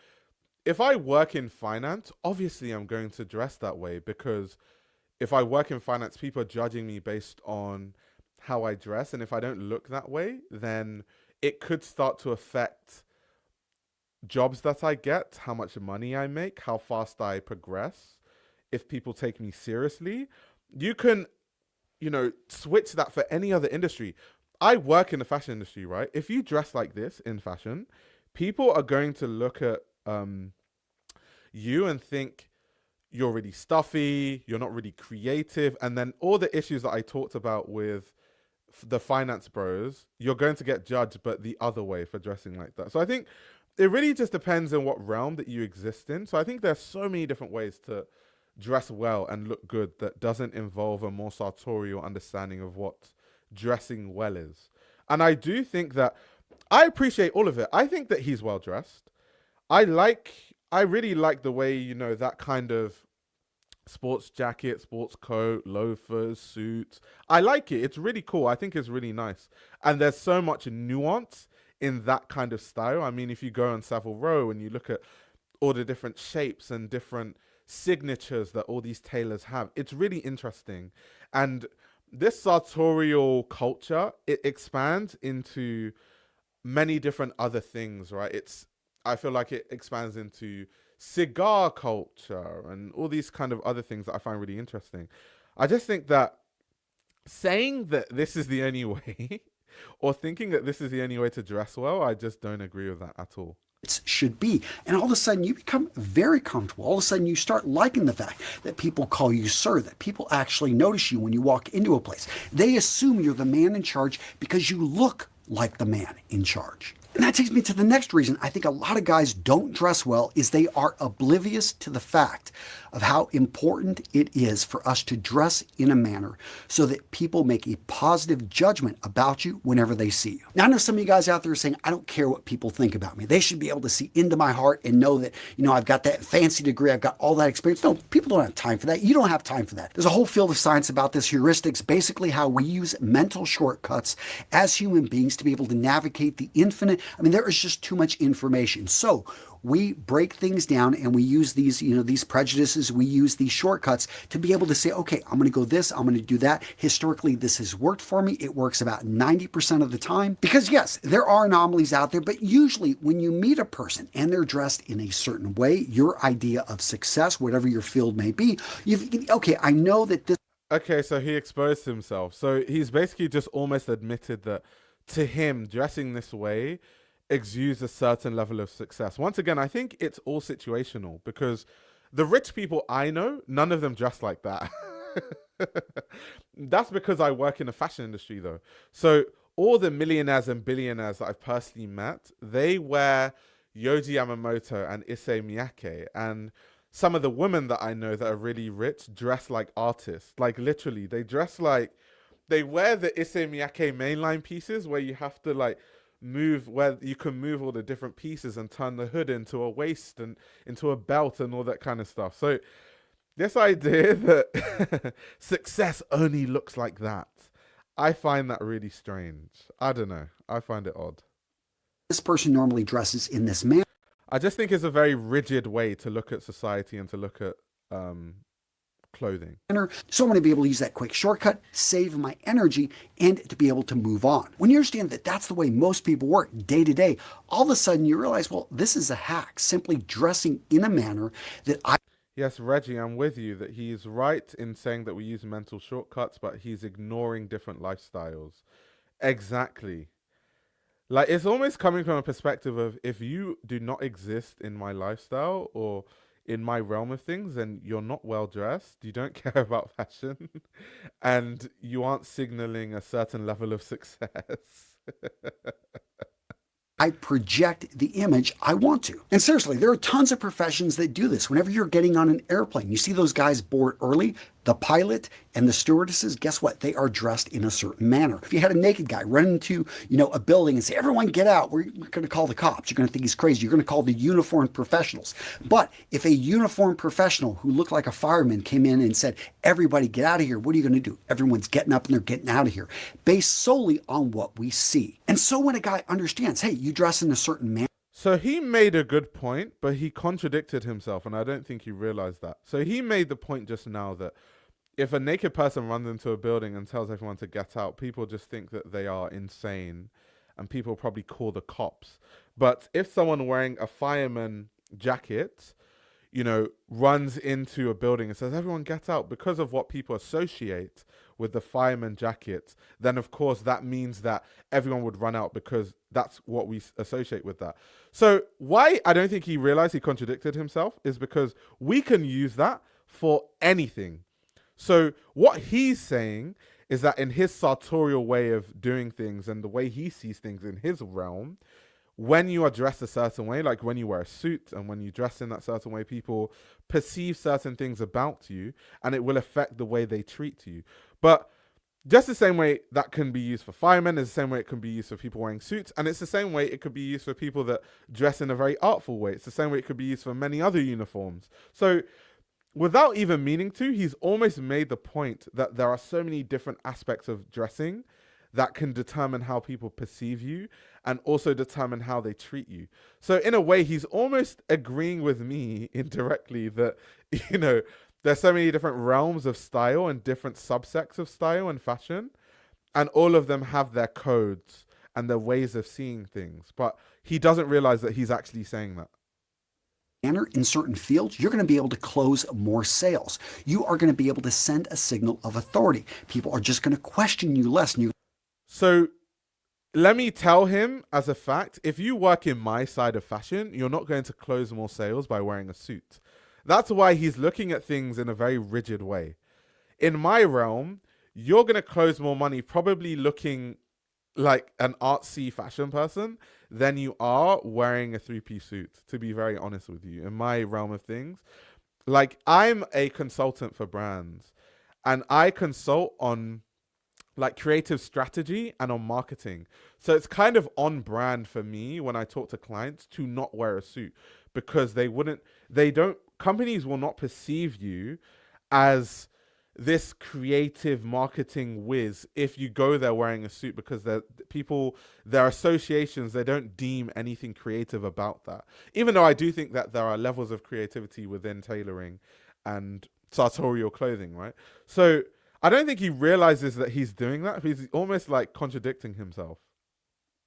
if I work in finance, obviously I'm going to dress that way because if I work in finance, people are judging me based on how I dress. And if I don't look that way, then it could start to affect jobs that I get, how much money I make, how fast I progress. If people take me seriously, you can, switch that for any other industry. I work in the fashion industry, right? If you dress like this in fashion, people are going to look at you and think you're really stuffy, you're not really creative. And then all the issues that I talked about with the finance bros, you're going to get judged, but the other way for dressing like that. So I think it really just depends on what realm that you exist in. So I think there's so many different ways to dress well and look good that doesn't involve a more sartorial understanding of what dressing well is. And I do think that I appreciate all of it. I think that he's well dressed. I really like the way, you know, that kind of sports jacket, sports coat, loafers, suits. I like it. It's really cool. I think it's really nice. And there's so much nuance in that kind of style. I mean, if you go on Savile Row and you look at all the different shapes and different signatures that all these tailors have, it's really interesting. And this sartorial culture, it expands into many different other things, right? I feel like it expands into cigar culture and all these kind of other things that I find really interesting. I just think that saying that this is the only way or thinking that this is the only way to dress well, I just don't agree with that at all. Should be. And all of a sudden you become very comfortable. All of a sudden you start liking the fact that people call you sir, that people actually notice you when you walk into a place. They assume you're the man in charge because you look like the man in charge. And that takes me to the next reason I think a lot of guys don't dress well is they are oblivious to the fact of how important it is for us to dress in a manner so that people make a positive judgment about you whenever they see you. Now, I know some of you guys out there are saying, I don't care what people think about me. They should be able to see into my heart and know that, you know, I've got that fancy degree, I've got all that experience. No, people don't have time for that. You don't have time for that. There's a whole field of science about this, heuristics, basically how we use mental shortcuts as human beings to be able to navigate the infinite. I mean, there is just too much information. So we break things down and we use these, you know, these prejudices, we use these shortcuts to be able to say, okay, I'm going to go this, I'm going to do that. Historically, this has worked for me. It works about 90% of the time because yes, there are anomalies out there, but usually when you meet a person and they're dressed in a certain way, your idea of success, whatever your field may be, okay, I know that this. Okay, so he exposed himself. So he's basically just almost admitted that to him, dressing this way exudes a certain level of success. Once again, I think it's all situational because the rich people I know, none of them dress like that. That's because I work in the fashion industry though. So all the millionaires and billionaires that I've personally met, they wear Yohji Yamamoto and Issey Miyake. And some of the women that I know that are really rich dress like artists. Like literally, they dress like, they wear the Issey Miyake mainline pieces where you have to like move, where you can move all the different pieces and turn the hood into a waist and into a belt and all that kind of stuff. So this idea that success only looks like that, I find that really strange. I don't know. I find it odd. This person normally dresses in this manner. I just think it's a very rigid way to look at society and to look at clothing. So I'm going to be able to use that quick shortcut, save my energy, and to be able to move on. When you understand that that's the way most people work day to day, all of a sudden you realize, well, this is a hack, simply dressing in a manner that I... Yes, Reggie, I'm with you that he's right in saying that we use mental shortcuts, but he's ignoring different lifestyles. Exactly. Like, it's almost coming from a perspective of if you do not exist in my lifestyle or in my realm of things, then you're not well dressed, you don't care about fashion, and you aren't signaling a certain level of success. I project the image I want to. And seriously, there are tons of professions that do this. Whenever you're getting on an airplane, you see those guys board early, the pilot and the stewardesses, guess what? They are dressed in a certain manner. If you had a naked guy run into, you know, a building and say, everyone get out, we're going to call the cops. You're going to think he's crazy. You're going to call the uniformed professionals. But if a uniformed professional who looked like a fireman came in and said, everybody get out of here, what are you going to do? Everyone's getting up and they're getting out of here, based solely on what we see. And so when a guy understands, hey, you dress in a certain manner. So he made a good point, but he contradicted himself, and I don't think he realized that. So he made the point just now that if a naked person runs into a building and tells everyone to get out, people just think that they are insane, and people probably call the cops. But if someone wearing a fireman jacket, you know, runs into a building and says, everyone get out, because of what people associate with the fireman jacket, then of course that means that everyone would run out because that's what we associate with that. So why I don't think he realized he contradicted himself is because we can use that for anything. So what he's saying is that in his sartorial way of doing things and the way he sees things in his realm, when you are dressed a certain way, like when you wear a suit and when you dress in that certain way, people perceive certain things about you, and it will affect the way they treat you. But just the same way that can be used for firemen is the same way it can be used for people wearing suits. And it's the same way it could be used for people that dress in a very artful way. It's the same way it could be used for many other uniforms. So without even meaning to, he's almost made the point that there are so many different aspects of dressing that can determine how people perceive you and also determine how they treat you. So in a way, he's almost agreeing with me indirectly that, you know, there's so many different realms of style and different subsects of style and fashion, and all of them have their codes and their ways of seeing things. But he doesn't realize that he's actually saying that. In certain fields, you're going to be able to close more sales. You are going to be able to send a signal of authority. People are just going to question you less. So let me tell him as a fact, if you work in my side of fashion, you're not going to close more sales by wearing a suit. That's why he's looking at things in a very rigid way. In my realm, you're going to close more money probably looking like an artsy fashion person than you are wearing a three-piece suit, to be very honest with you. In my realm of things, like, I'm a consultant for brands, and I consult on like creative strategy and on marketing. So it's kind of on brand for me when I talk to clients to not wear a suit, because companies will not perceive you as this creative marketing whiz if you go there wearing a suit, because their associations, they don't deem anything creative about that. Even though I do think that there are levels of creativity within tailoring and sartorial clothing, right? So I don't think he realizes that he's doing that. He's almost like contradicting himself.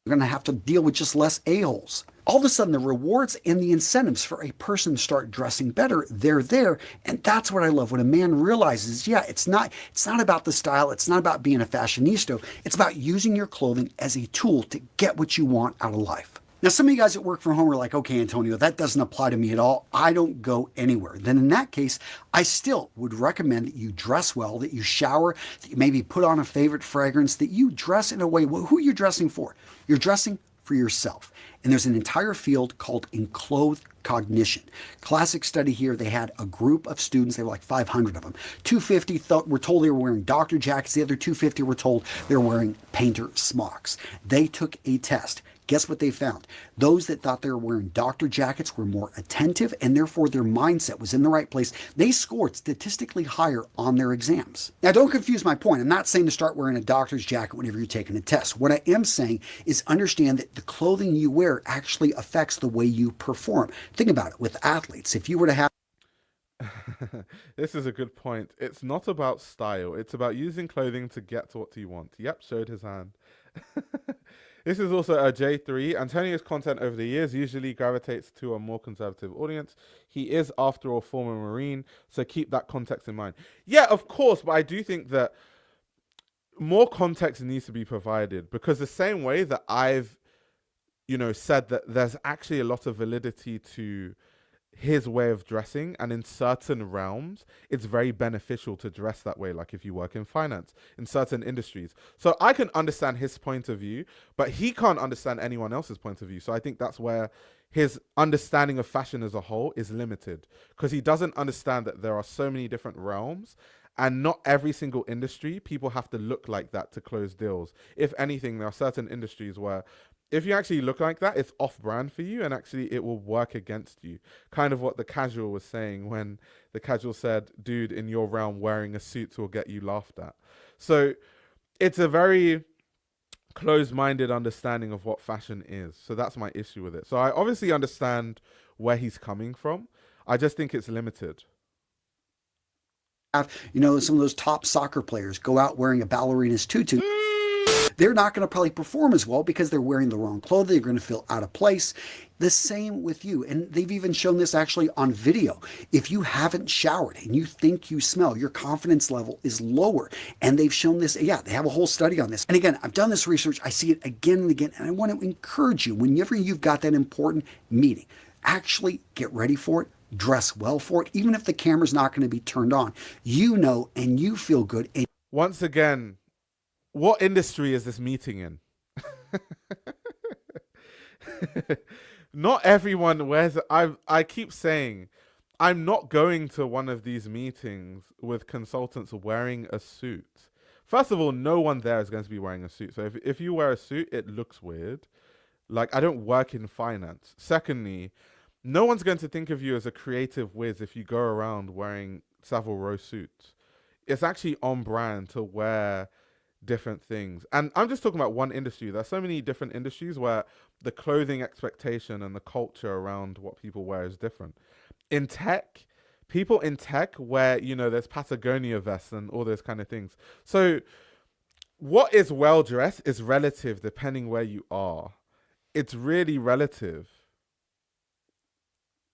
You're going to have to deal with just less a-holes. All of a sudden, the rewards and the incentives for a person to start dressing better, they're there. And that's what I love. When a man realizes, yeah, it's not about the style. It's not about being a fashionista. It's about using your clothing as a tool to get what you want out of life. Now, some of you guys that work from home are like, okay, Antonio, that doesn't apply to me at all. I don't go anywhere. Then in that case, I still would recommend that you dress well, that you shower, that you maybe put on a favorite fragrance, that you dress in a way. Who are you dressing for? You're dressing for yourself. And there's an entire field called enclothed cognition. Classic study here, they had a group of students, they were like 500 of them. 250 were told they were wearing doctor jackets. The other 250 were told they were wearing painter smocks. They took a test. Guess what they found? Those that thought they were wearing doctor jackets were more attentive, and therefore their mindset was in the right place. They scored statistically higher on their exams. Now, don't confuse my point. I'm not saying to start wearing a doctor's jacket whenever you're taking a test. What I am saying is understand that the clothing you wear actually affects the way you perform. Think about it with athletes. If you were to have This is a good point. It's not about style. It's about using clothing to get to what you want. Yep, showed his hand. This is also a J3. Antonio's content over the years usually gravitates to a more conservative audience. He is, after all, former Marine, so keep that context in mind. Yeah, of course, but I do think that more context needs to be provided, because the same way that I've, said that there's actually a lot of validity to his way of dressing, and in certain realms it's very beneficial to dress that way, like if you work in finance, in certain industries. So I can understand his point of view, but he can't understand anyone else's point of view. So I think that's where his understanding of fashion as a whole is limited, because he doesn't understand that there are so many different realms, and not every single industry people have to look like that to close deals. If anything, there are certain industries where if you actually look like that, it's off-brand for you, and actually it will work against you. Kind of what the casual was saying when the casual said, dude, in your realm, wearing a suit will get you laughed at. So it's a very closed-minded understanding of what fashion is. So that's my issue with it. So I obviously understand where he's coming from. I just think it's limited. Some of those top soccer players go out wearing a ballerina's tutu. They're not going to probably perform as well because they're wearing the wrong clothing. They're going to feel out of place. The same with you. And they've even shown this actually on video. If you haven't showered and you think you smell, your confidence level is lower. And they've shown this. Yeah, they have a whole study on this. And again, I've done this research. I see it again and again. And I want to encourage you, whenever you've got that important meeting, actually get ready for it. Dress well for it. Even if the camera's not going to be turned on, and you feel good. And once again, what industry is this meeting in? Not everyone wears it. I keep saying, I'm not going to one of these meetings with consultants wearing a suit. First of all, no one there is going to be wearing a suit. So if you wear a suit, it looks weird. Like, I don't work in finance. Secondly, no one's going to think of you as a creative whiz if you go around wearing Savile Row suits. It's actually on brand to wear different things. And I'm just talking about one industry. There's so many different industries where the clothing expectation and the culture around what people wear is different. In tech, people in tech wear, there's Patagonia vests and all those kind of things. So what is well dressed is relative depending where you are. It's really relative.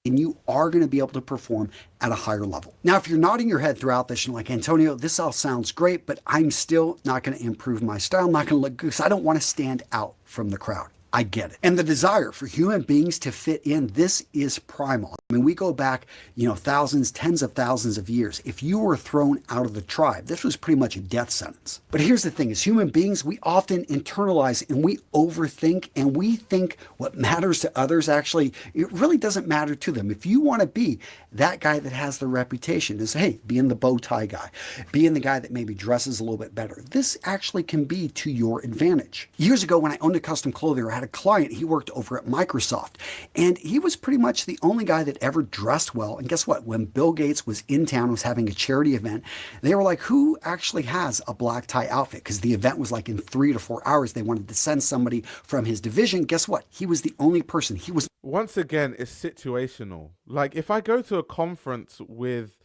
And you are going to be able to perform at a higher level. Now, if you're nodding your head throughout this, you're like, Antonio, this all sounds great, but I'm still not going to improve my style. I'm not going to look good because I don't want to stand out from the crowd. I get it. And the desire for human beings to fit in, this is primal. I mean, we go back, thousands, tens of thousands of years. If you were thrown out of the tribe, this was pretty much a death sentence. But here's the thing, as human beings, we often internalize and we overthink and we think what matters to others, actually, it really doesn't matter to them. If you want to be that guy that has the reputation is, hey, being the bow tie guy, being the guy that maybe dresses a little bit better, this actually can be to your advantage. Years ago, when I owned a custom clothing, I had a client, he worked over at Microsoft, and he was pretty much the only guy that ever dressed well. And guess what? When Bill Gates was in town, was having a charity event, they were like, who actually has a black tie outfit? Because the event was like in 3 to 4 hours. They wanted to send somebody from his division. Guess what? He was the only person. He was. Once again, it's situational. Like, if I go to a conference with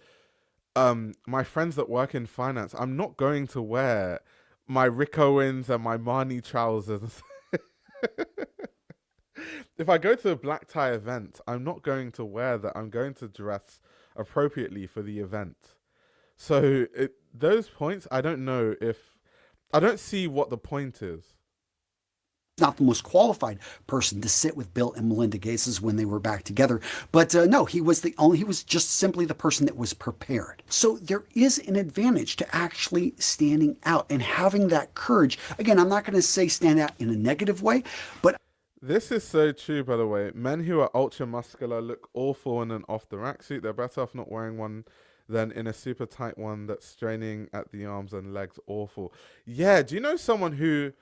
my friends that work in finance, I'm not going to wear my Rick Owens and my Marni trousers. If I go to a black tie event, I'm not going to wear that. I'm going to dress appropriately for the event. So those points, I don't see what the point is. Not the most qualified person to sit with Bill and Melinda Gates when they were back together. But no, he was just simply the person that was prepared. So there is an advantage to actually standing out and having that courage. Again, I'm not going to say stand out in a negative way, but this is so true, by the way. Men who are ultra muscular look awful in an off the rack suit. They're better off not wearing one than in a super tight one that's straining at the arms and legs. Awful. Yeah, do you know someone who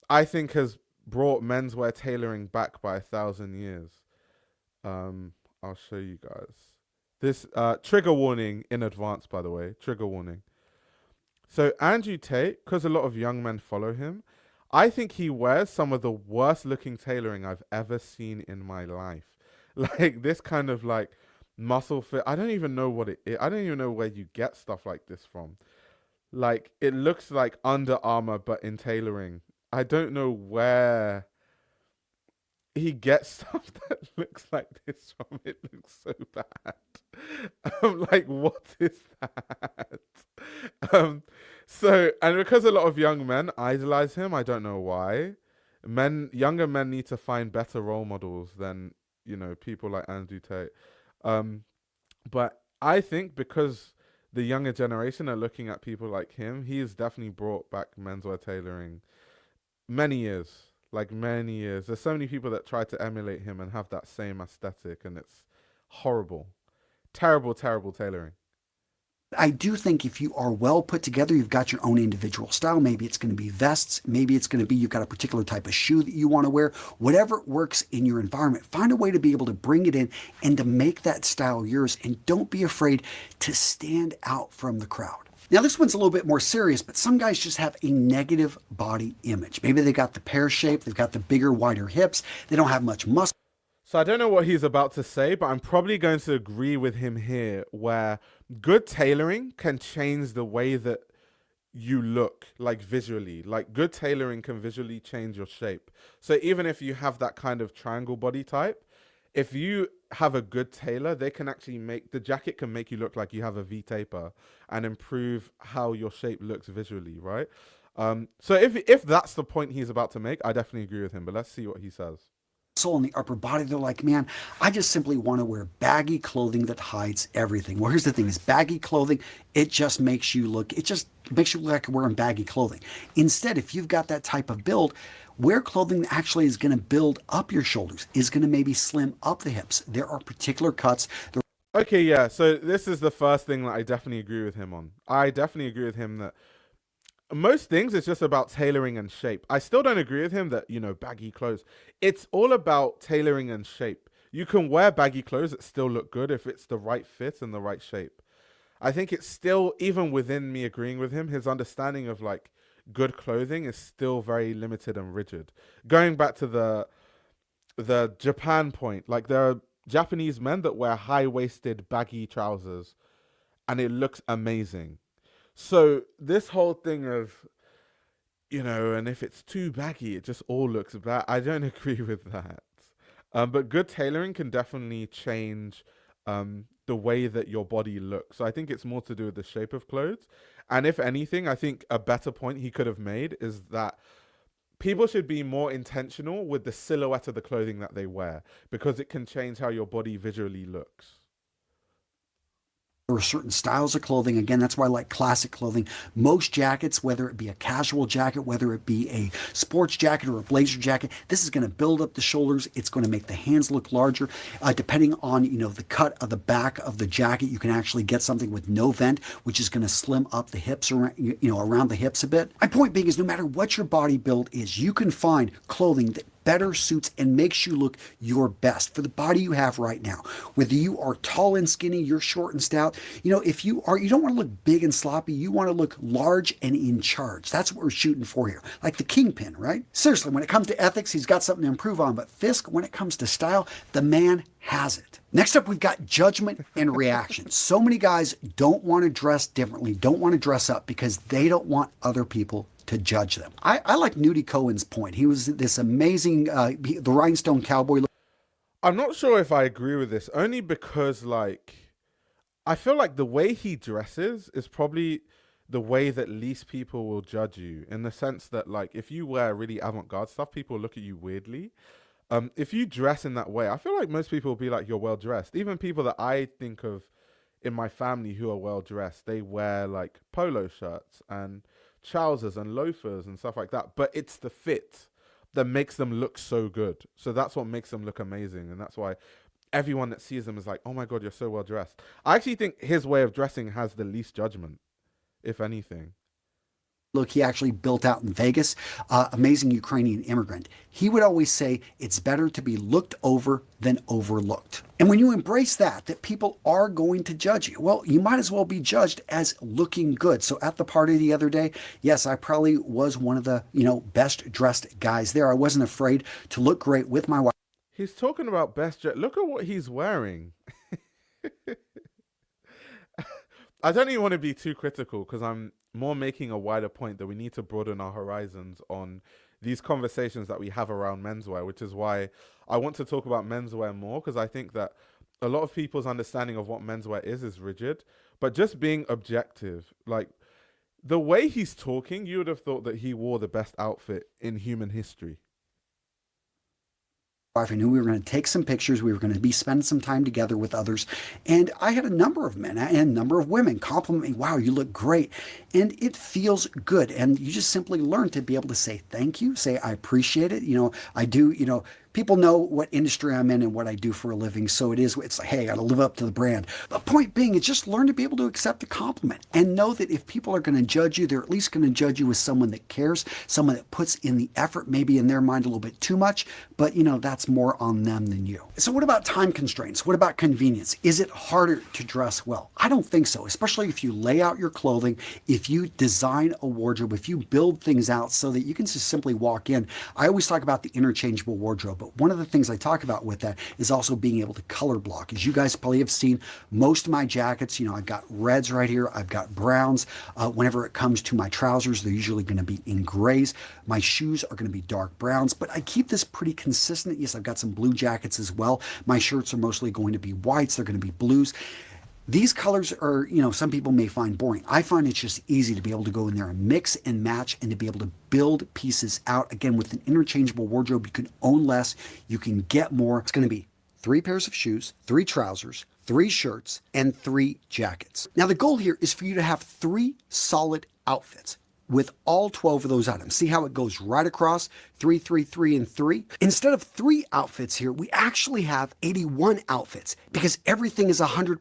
I think has brought menswear tailoring back by 1,000 years? I'll show you guys. This trigger warning in advance, by the way. Trigger warning. So Andrew Tate, because a lot of young men follow him, I think he wears some of the worst looking tailoring I've ever seen in my life. Like this kind of like muscle fit. I don't even know what it is. I don't even know where you get stuff like this from. Like it looks like Under Armour, but in tailoring. I don't know where he gets stuff that looks like this from. It looks so bad. I'm like, what is that? So, and because a lot of young men idolize him, I don't know why. Younger men need to find better role models than, people like Andrew Tate. But I think because the younger generation are looking at people like him, he's definitely brought back menswear tailoring many years. There's so many people that try to emulate him and have that same aesthetic, and it's horrible. Terrible, terrible tailoring. I do think if you are well put together, you've got your own individual style. Maybe it's going to be vests. Maybe it's going to be you've got a particular type of shoe that you want to wear. Whatever works in your environment, find a way to be able to bring it in and to make that style yours. And don't be afraid to stand out from the crowd. Now, this one's a little bit more serious, but some guys just have a negative body image. Maybe they got the pear shape. They've got the bigger, wider hips. They don't have much muscle. So I don't know what he's about to say, but I'm probably going to agree with him here, where good tailoring can change the way that you look, like visually. Like good tailoring can visually change your shape. So even if you have that kind of triangle body type, if you have a good tailor, they can actually the jacket can make you look like you have a V-taper and improve how your shape looks visually, right? So if that's the point he's about to make, I definitely agree with him, but let's see what he says. muscle and the upper body. They're like, man, I just simply want to wear baggy clothing that hides everything. Well, here's the thing: is baggy clothing, it just makes you look like you're wearing baggy clothing. Instead, if you've got that type of build, wear clothing that actually is going to build up your shoulders, is going to maybe slim up the hips. There are particular cuts. Okay, yeah. So this is the first thing that I definitely agree with him on. I definitely agree with him that most things it's just about tailoring and shape. I still don't agree with him that, baggy clothes. It's all about tailoring and shape. You can wear baggy clothes that still look good if it's the right fit and the right shape. I think it's still, even within me agreeing with him, his understanding of like good clothing is still very limited and rigid. Going back to the Japan point, like there are Japanese men that wear high-waisted baggy trousers and it looks amazing. So this whole thing of, and if it's too baggy, it just all looks bad. I don't agree with that. But good tailoring can definitely change the way that your body looks. So I think it's more to do with the shape of clothes. And if anything, I think a better point he could have made is that people should be more intentional with the silhouette of the clothing that they wear, because it can change how your body visually looks. There are certain styles of clothing. Again, that's why I like classic clothing. Most jackets, whether it be a casual jacket, whether it be a sports jacket or a blazer jacket, this is going to build up the shoulders. It's going to make the hands look larger. Depending on, the cut of the back of the jacket, you can actually get something with no vent, which is going to slim up the hips around, around the hips a bit. My point being is no matter what your body build is, you can find clothing that better suits and makes you look your best for the body you have right now. Whether you are tall and skinny, you're short and stout, if you don't want to look big and sloppy, you want to look large and in charge. That's what we're shooting for here. Like the Kingpin, right? Seriously, when it comes to ethics, he's got something to improve on, but Fisk, when it comes to style, the man has it. Next up, we've got judgment and reaction. So many guys don't want to dress differently, don't want to dress up because they don't want other people to judge them. I like Nudie Cohen's point. He was this amazing, the Rhinestone Cowboy. I'm not sure if I agree with this, only because I feel like the way he dresses is probably the way that least people will judge you, in the sense that if you wear really avant-garde stuff, people look at you weirdly. If you dress in that way, I feel like most people will be like, you're well dressed. Even people that I think of in my family who are well dressed, they wear polo shirts and trousers and loafers and stuff like that, but it's the fit that makes them look so good. So that's what makes them look amazing, and that's why everyone that sees them is like, oh my god, you're so well dressed. I actually think his way of dressing has the least judgment, if anything. Look, he actually built out in Vegas, amazing Ukrainian immigrant. He would always say, it's better to be looked over than overlooked. And when you embrace that people are going to judge you, well, you might as well be judged as looking good. So at the party the other day, yes, I probably was one of the, best dressed guys there. I wasn't afraid to look great with my wife. He's talking about best dress. Look at what he's wearing. I don't even want to be too critical, because I'm more making a wider point that we need to broaden our horizons on these conversations that we have around menswear, which is why I want to talk about menswear more, because I think that a lot of people's understanding of what menswear is rigid. But just being objective, the way he's talking, you would have thought that he wore the best outfit in human history. I knew we were going to take some pictures. We were going to be spending some time together with others. And I had a number of men and a number of women compliment me. Wow, you look great. And it feels good. And you just simply learn to be able to say thank you, say I appreciate it. I do, people know what industry I'm in and what I do for a living. So it's like, hey, I got to live up to the brand. The point being is just learn to be able to accept the compliment and know that if people are going to judge you, they're at least going to judge you as someone that cares, someone that puts in the effort, maybe in their mind a little bit too much, but that's more on them than you. So what about time constraints? What about convenience? Is it harder to dress well? I don't think so, especially if you lay out your clothing, if you design a wardrobe, if you build things out so that you can just simply walk in. I always talk about the interchangeable wardrobe, but one of the things I talk about with that is also being able to color block. As you guys probably have seen, most of my jackets, I've got reds right here, I've got browns. Whenever it comes to my trousers, they're usually going to be in grays. My shoes are going to be dark browns, but I keep this pretty consistent. Yes, I've got some blue jackets as well. My shirts are mostly going to be whites, they're going to be blues. These colors are, some people may find boring. I find it's just easy to be able to go in there and mix and match and to be able to build pieces out. Again, with an interchangeable wardrobe, you can own less, you can get more. It's going to be 3 pairs of shoes, 3 trousers, 3 shirts, and 3 jackets. Now, the goal here is for you to have 3 solid outfits with all 12 of those items. See how it goes right across 3, 3, 3, and 3? Instead of 3 outfits here, we actually have 81 outfits because everything is 100%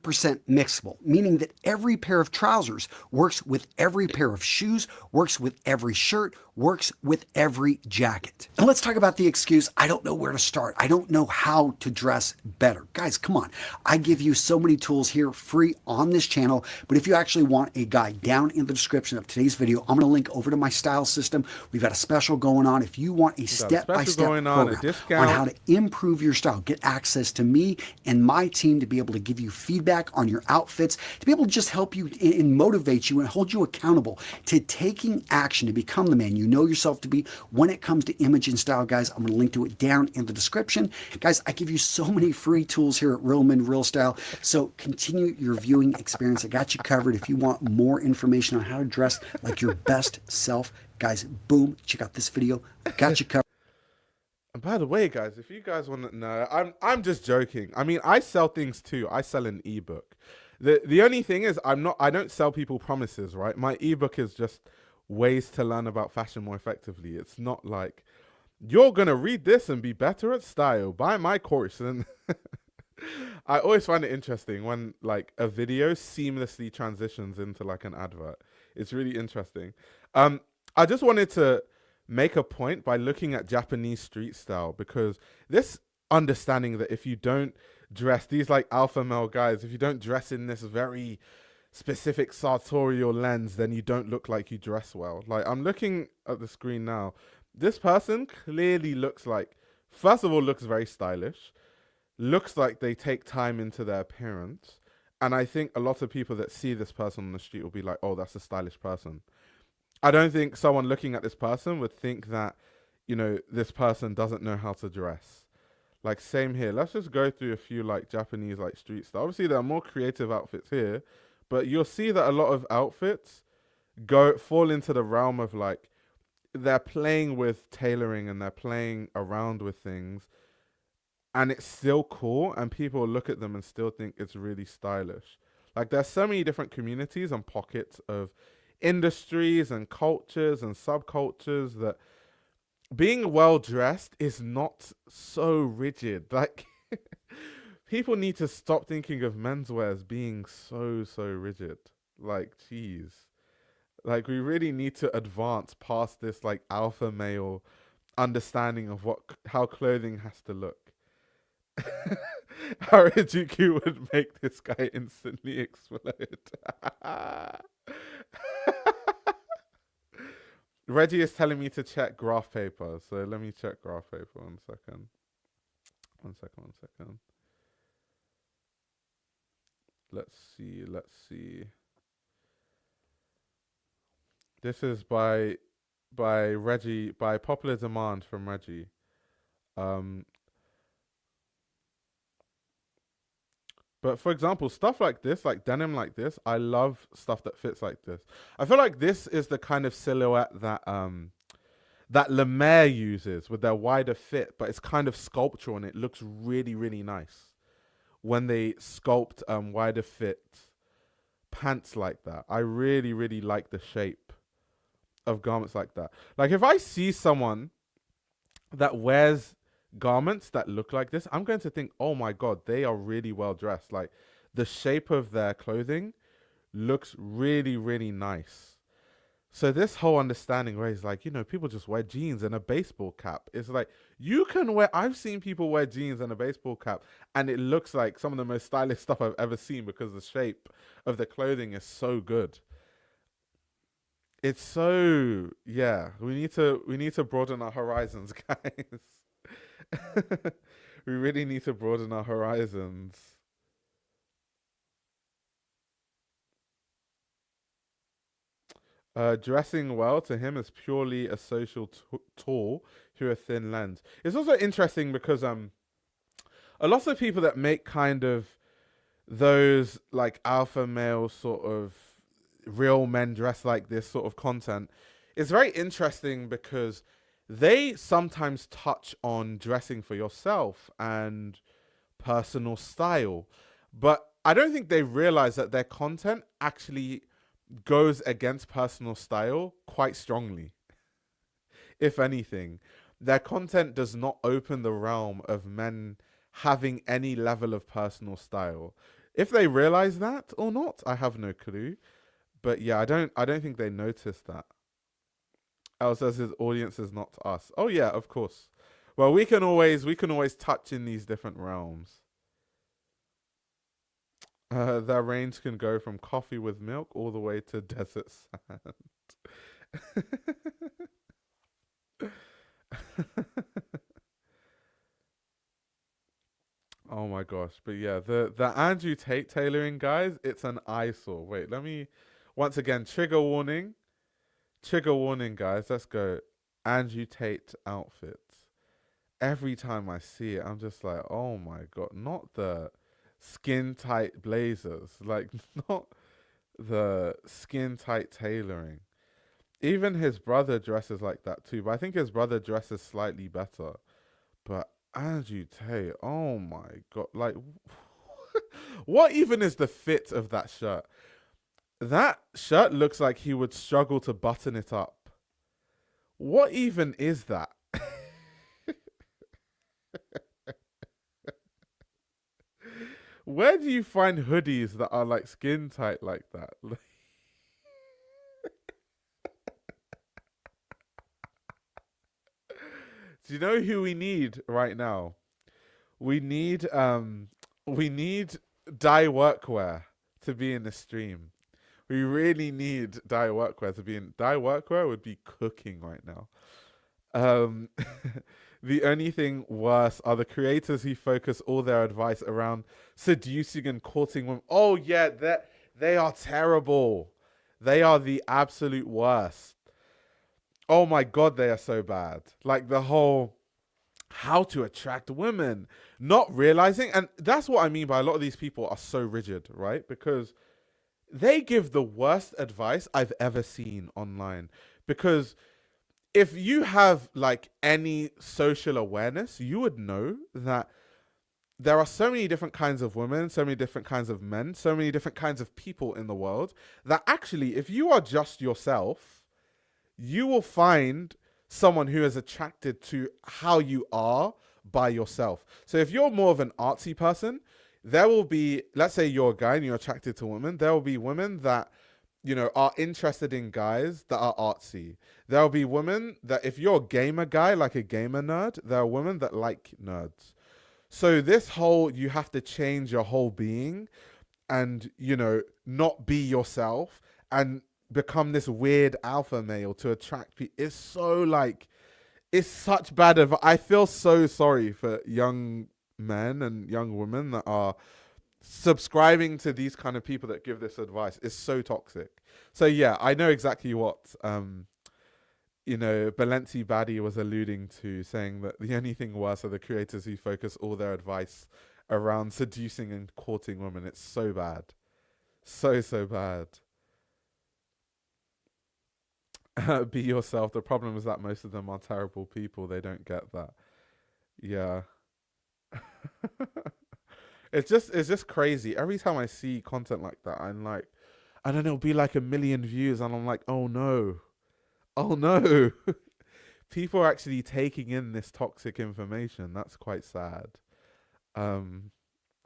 mixable, meaning that every pair of trousers works with every pair of shoes, works with every shirt, works with every jacket. And let's talk about the excuse, I don't know where to start. I don't know how to dress better. Guys, come on. I give you so many tools here free on this channel, but if you actually want a guide, down in the description of today's video, I'm going to link over to my style system. We've got a special going on. If you want a step-by-step program on how to improve your style, get access to me and my team to be able to give you feedback on your outfits, to be able to just help you and motivate you and hold you accountable to taking action to become the man you know yourself to be when it comes to image and style, guys. I'm going to link to it down in the description. Guys, I give you so many free tools here at Real Men Real Style, so continue your viewing experience. I got you covered. If you want more information on how to dress like your best self, guys, boom, check out this video. I got you covered. And by the way, guys, if you guys want to know, I'm just joking. I mean, I sell things too. I sell an ebook. The only thing is I don't sell people promises, right? My ebook is just ways to learn about fashion more effectively. It's not like you're gonna read this and be better at style. Buy my course. And I always find it interesting when like a video seamlessly transitions into like an advert. It's really interesting. I just wanted to make a point by looking at Japanese street style, because this understanding that if you don't dress, these like alpha male guys, if you don't dress in this very specific sartorial lens, then you don't look like you dress well. Like, I'm looking at the screen now. This person clearly looks like, first of all, looks very stylish, looks like they take time into their appearance. And I think a lot of people that see this person on the street will be like, oh, that's a stylish person. I don't think someone looking at this person would think that, this person doesn't know how to dress. Like, same here. Let's just go through a few like Japanese like street style. Obviously, there are more creative outfits here, but you'll see that a lot of outfits fall into the realm of like, they're playing with tailoring and they're playing around with things, and it's still cool, and people look at them and still think it's really stylish. Like, there's so many different communities and pockets of industries and cultures and subcultures that being well dressed is not so rigid. Like, people need to stop thinking of menswear as being so rigid. Like, geez. Like, we really need to advance past this like alpha male understanding of how clothing has to look. Harajuku would make this guy instantly explode. Reggie is telling me to check graph paper, so let me check graph paper. One second. Let's see. This is by Reggie, by popular demand from Reggie. But for example, stuff like this, like denim like this, I love stuff that fits like this. I feel like this is the kind of silhouette that that Lemaire uses with their wider fit, but it's kind of sculptural and it looks really nice when they sculpt wider fit pants like that. I really like the shape of garments like that. Like, if I see someone that wears garments that look like this, I'm going to think, oh my god, they are really well dressed. Like, the shape of their clothing looks really nice. So this whole understanding where it's like, people just wear jeans and a baseball cap, it's like, I've seen people wear jeans and a baseball cap and it looks like some of the most stylish stuff I've ever seen, because the shape of the clothing is so good. It's so, yeah, we need to broaden our horizons, guys. We really need to broaden our horizons. Dressing well to him is purely a social tool through a thin lens. It's also interesting because a lot of people that make kind of those like alpha male sort of real men dress like this sort of content is very interesting because they sometimes touch on dressing for yourself and personal style, but I don't think they realize that their content actually goes against personal style quite strongly. If anything, their content does not open the realm of men having any level of personal style. If they realize that or not, I have no clue. But yeah, I don't think they notice that. Else as his audience is not us. Oh yeah, of course. Well, we can always touch in these different realms. Their range can go from coffee with milk all the way to desert sand. Oh my gosh. But yeah, the Andrew Tate tailoring, guys, it's an eyesore. Wait, let me once again, trigger warning. Trigger warning, guys. Let's go. Andrew Tate outfits. Every time I see it, I'm just like, oh my god, not the skin tight blazers, like not the skin tight tailoring. Even his brother dresses like that too, but I think his brother dresses slightly better. But Andrew Tate, oh my god, like what even is the fit of that shirt? That shirt looks like he would struggle to button it up. What even is that? Where do you find hoodies that are like skin tight like that? Do you know who we need right now? We need dye workwear to be in the stream. We really need dye workwear to be in. Dye workwear would be cooking right now. The only thing worse are the creators who focus all their advice around seducing and courting women. Oh yeah, they are terrible. They are the absolute worst. Oh my god, they are so bad. Like the whole how to attract women, not realizing, and that's what I mean by a lot of these people are so rigid, right? Because they give the worst advice I've ever seen online. Because if you have like any social awareness, you would know that there are so many different kinds of women, so many different kinds of men, so many different kinds of people in the world that actually, if you are just yourself, you will find someone who is attracted to how you are by yourself. So if you're more of an artsy person, there will be, let's say you're a guy and you're attracted to women, there will be women that, you know, are interested in guys that are artsy. There will be women that, if you're a gamer guy, like a gamer nerd, there are women that like nerds. So this whole, you have to change your whole being and, you know, not be yourself and become this weird alpha male to attract people. It's so like, it's such bad advice. I feel so sorry for young men and young women that are subscribing to these kind of people that give this advice. It's so toxic. So yeah, I know exactly what you know, Balenci Baddie was alluding to, saying that the only thing worse are the creators who focus all their advice around seducing and courting women. It's so bad. So bad. Be yourself. The problem is that most of them are terrible people. They don't get that. Yeah. It's just crazy. Every time I see content like that, I'm like, and then it'll be like 1 million views, and I'm like, oh no. Oh no. People are actually taking in this toxic information. That's quite sad. And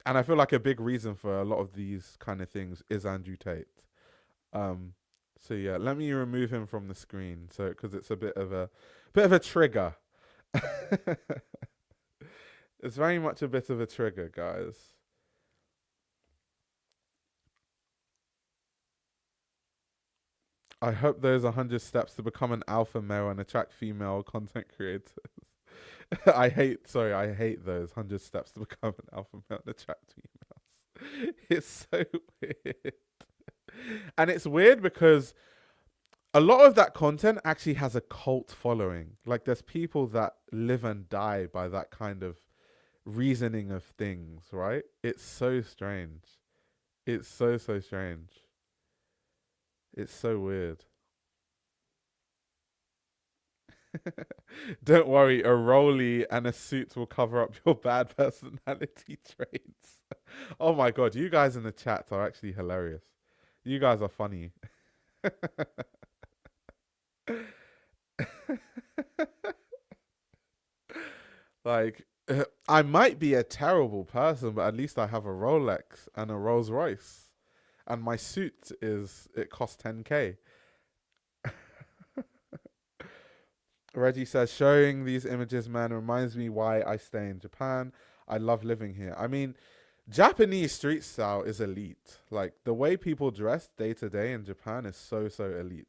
I feel like a big reason for a lot of these kind of things is Andrew Tate. So yeah, let me remove him from the screen, so because it's a bit of a trigger. It's very much a bit of a trigger, guys. I hope there's 100 steps to become an alpha male and attract female content creators. I hate those 100 steps to become an alpha male and attract females. It's so weird. And it's weird because a lot of that content actually has a cult following. Like there's people that live and die by that kind of reasoning of things, right? It's so strange. It's so strange. It's so weird. Don't worry, a rollie and a suit will cover up your bad personality traits. Oh my god, you guys in the chat are actually hilarious. You guys are funny. Like, I might be a terrible person, but at least I have a Rolex and a Rolls Royce. And my suit it costs 10K. Reggie says, showing these images, man, reminds me why I stay in Japan. I love living here. I mean, Japanese street style is elite. Like, the way people dress day to day in Japan is so elite.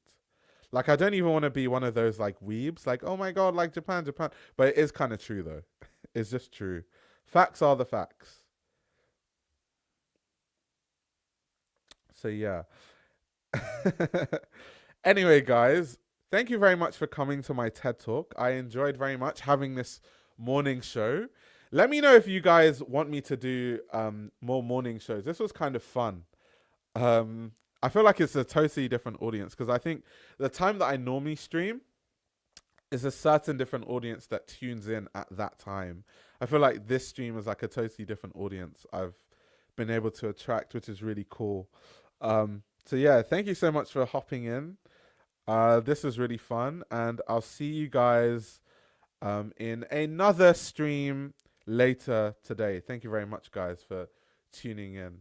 Like, I don't even want to be one of those, like, weebs. Like, oh my god, like, Japan. But it is kind of true, though. It's just true. Facts are the facts. So, yeah. Anyway, guys, thank you very much for coming to my TED Talk. I enjoyed very much having this morning show. Let me know if you guys want me to do more morning shows. This was kind of fun. I feel like it's a totally different audience because I think the time that I normally stream is a certain different audience that tunes in at that time. I feel like this stream is like a totally different audience I've been able to attract, which is really cool. So yeah, thank you so much for hopping in. This was really fun, and I'll see you guys in another stream later today. Thank you very much, guys, for tuning in.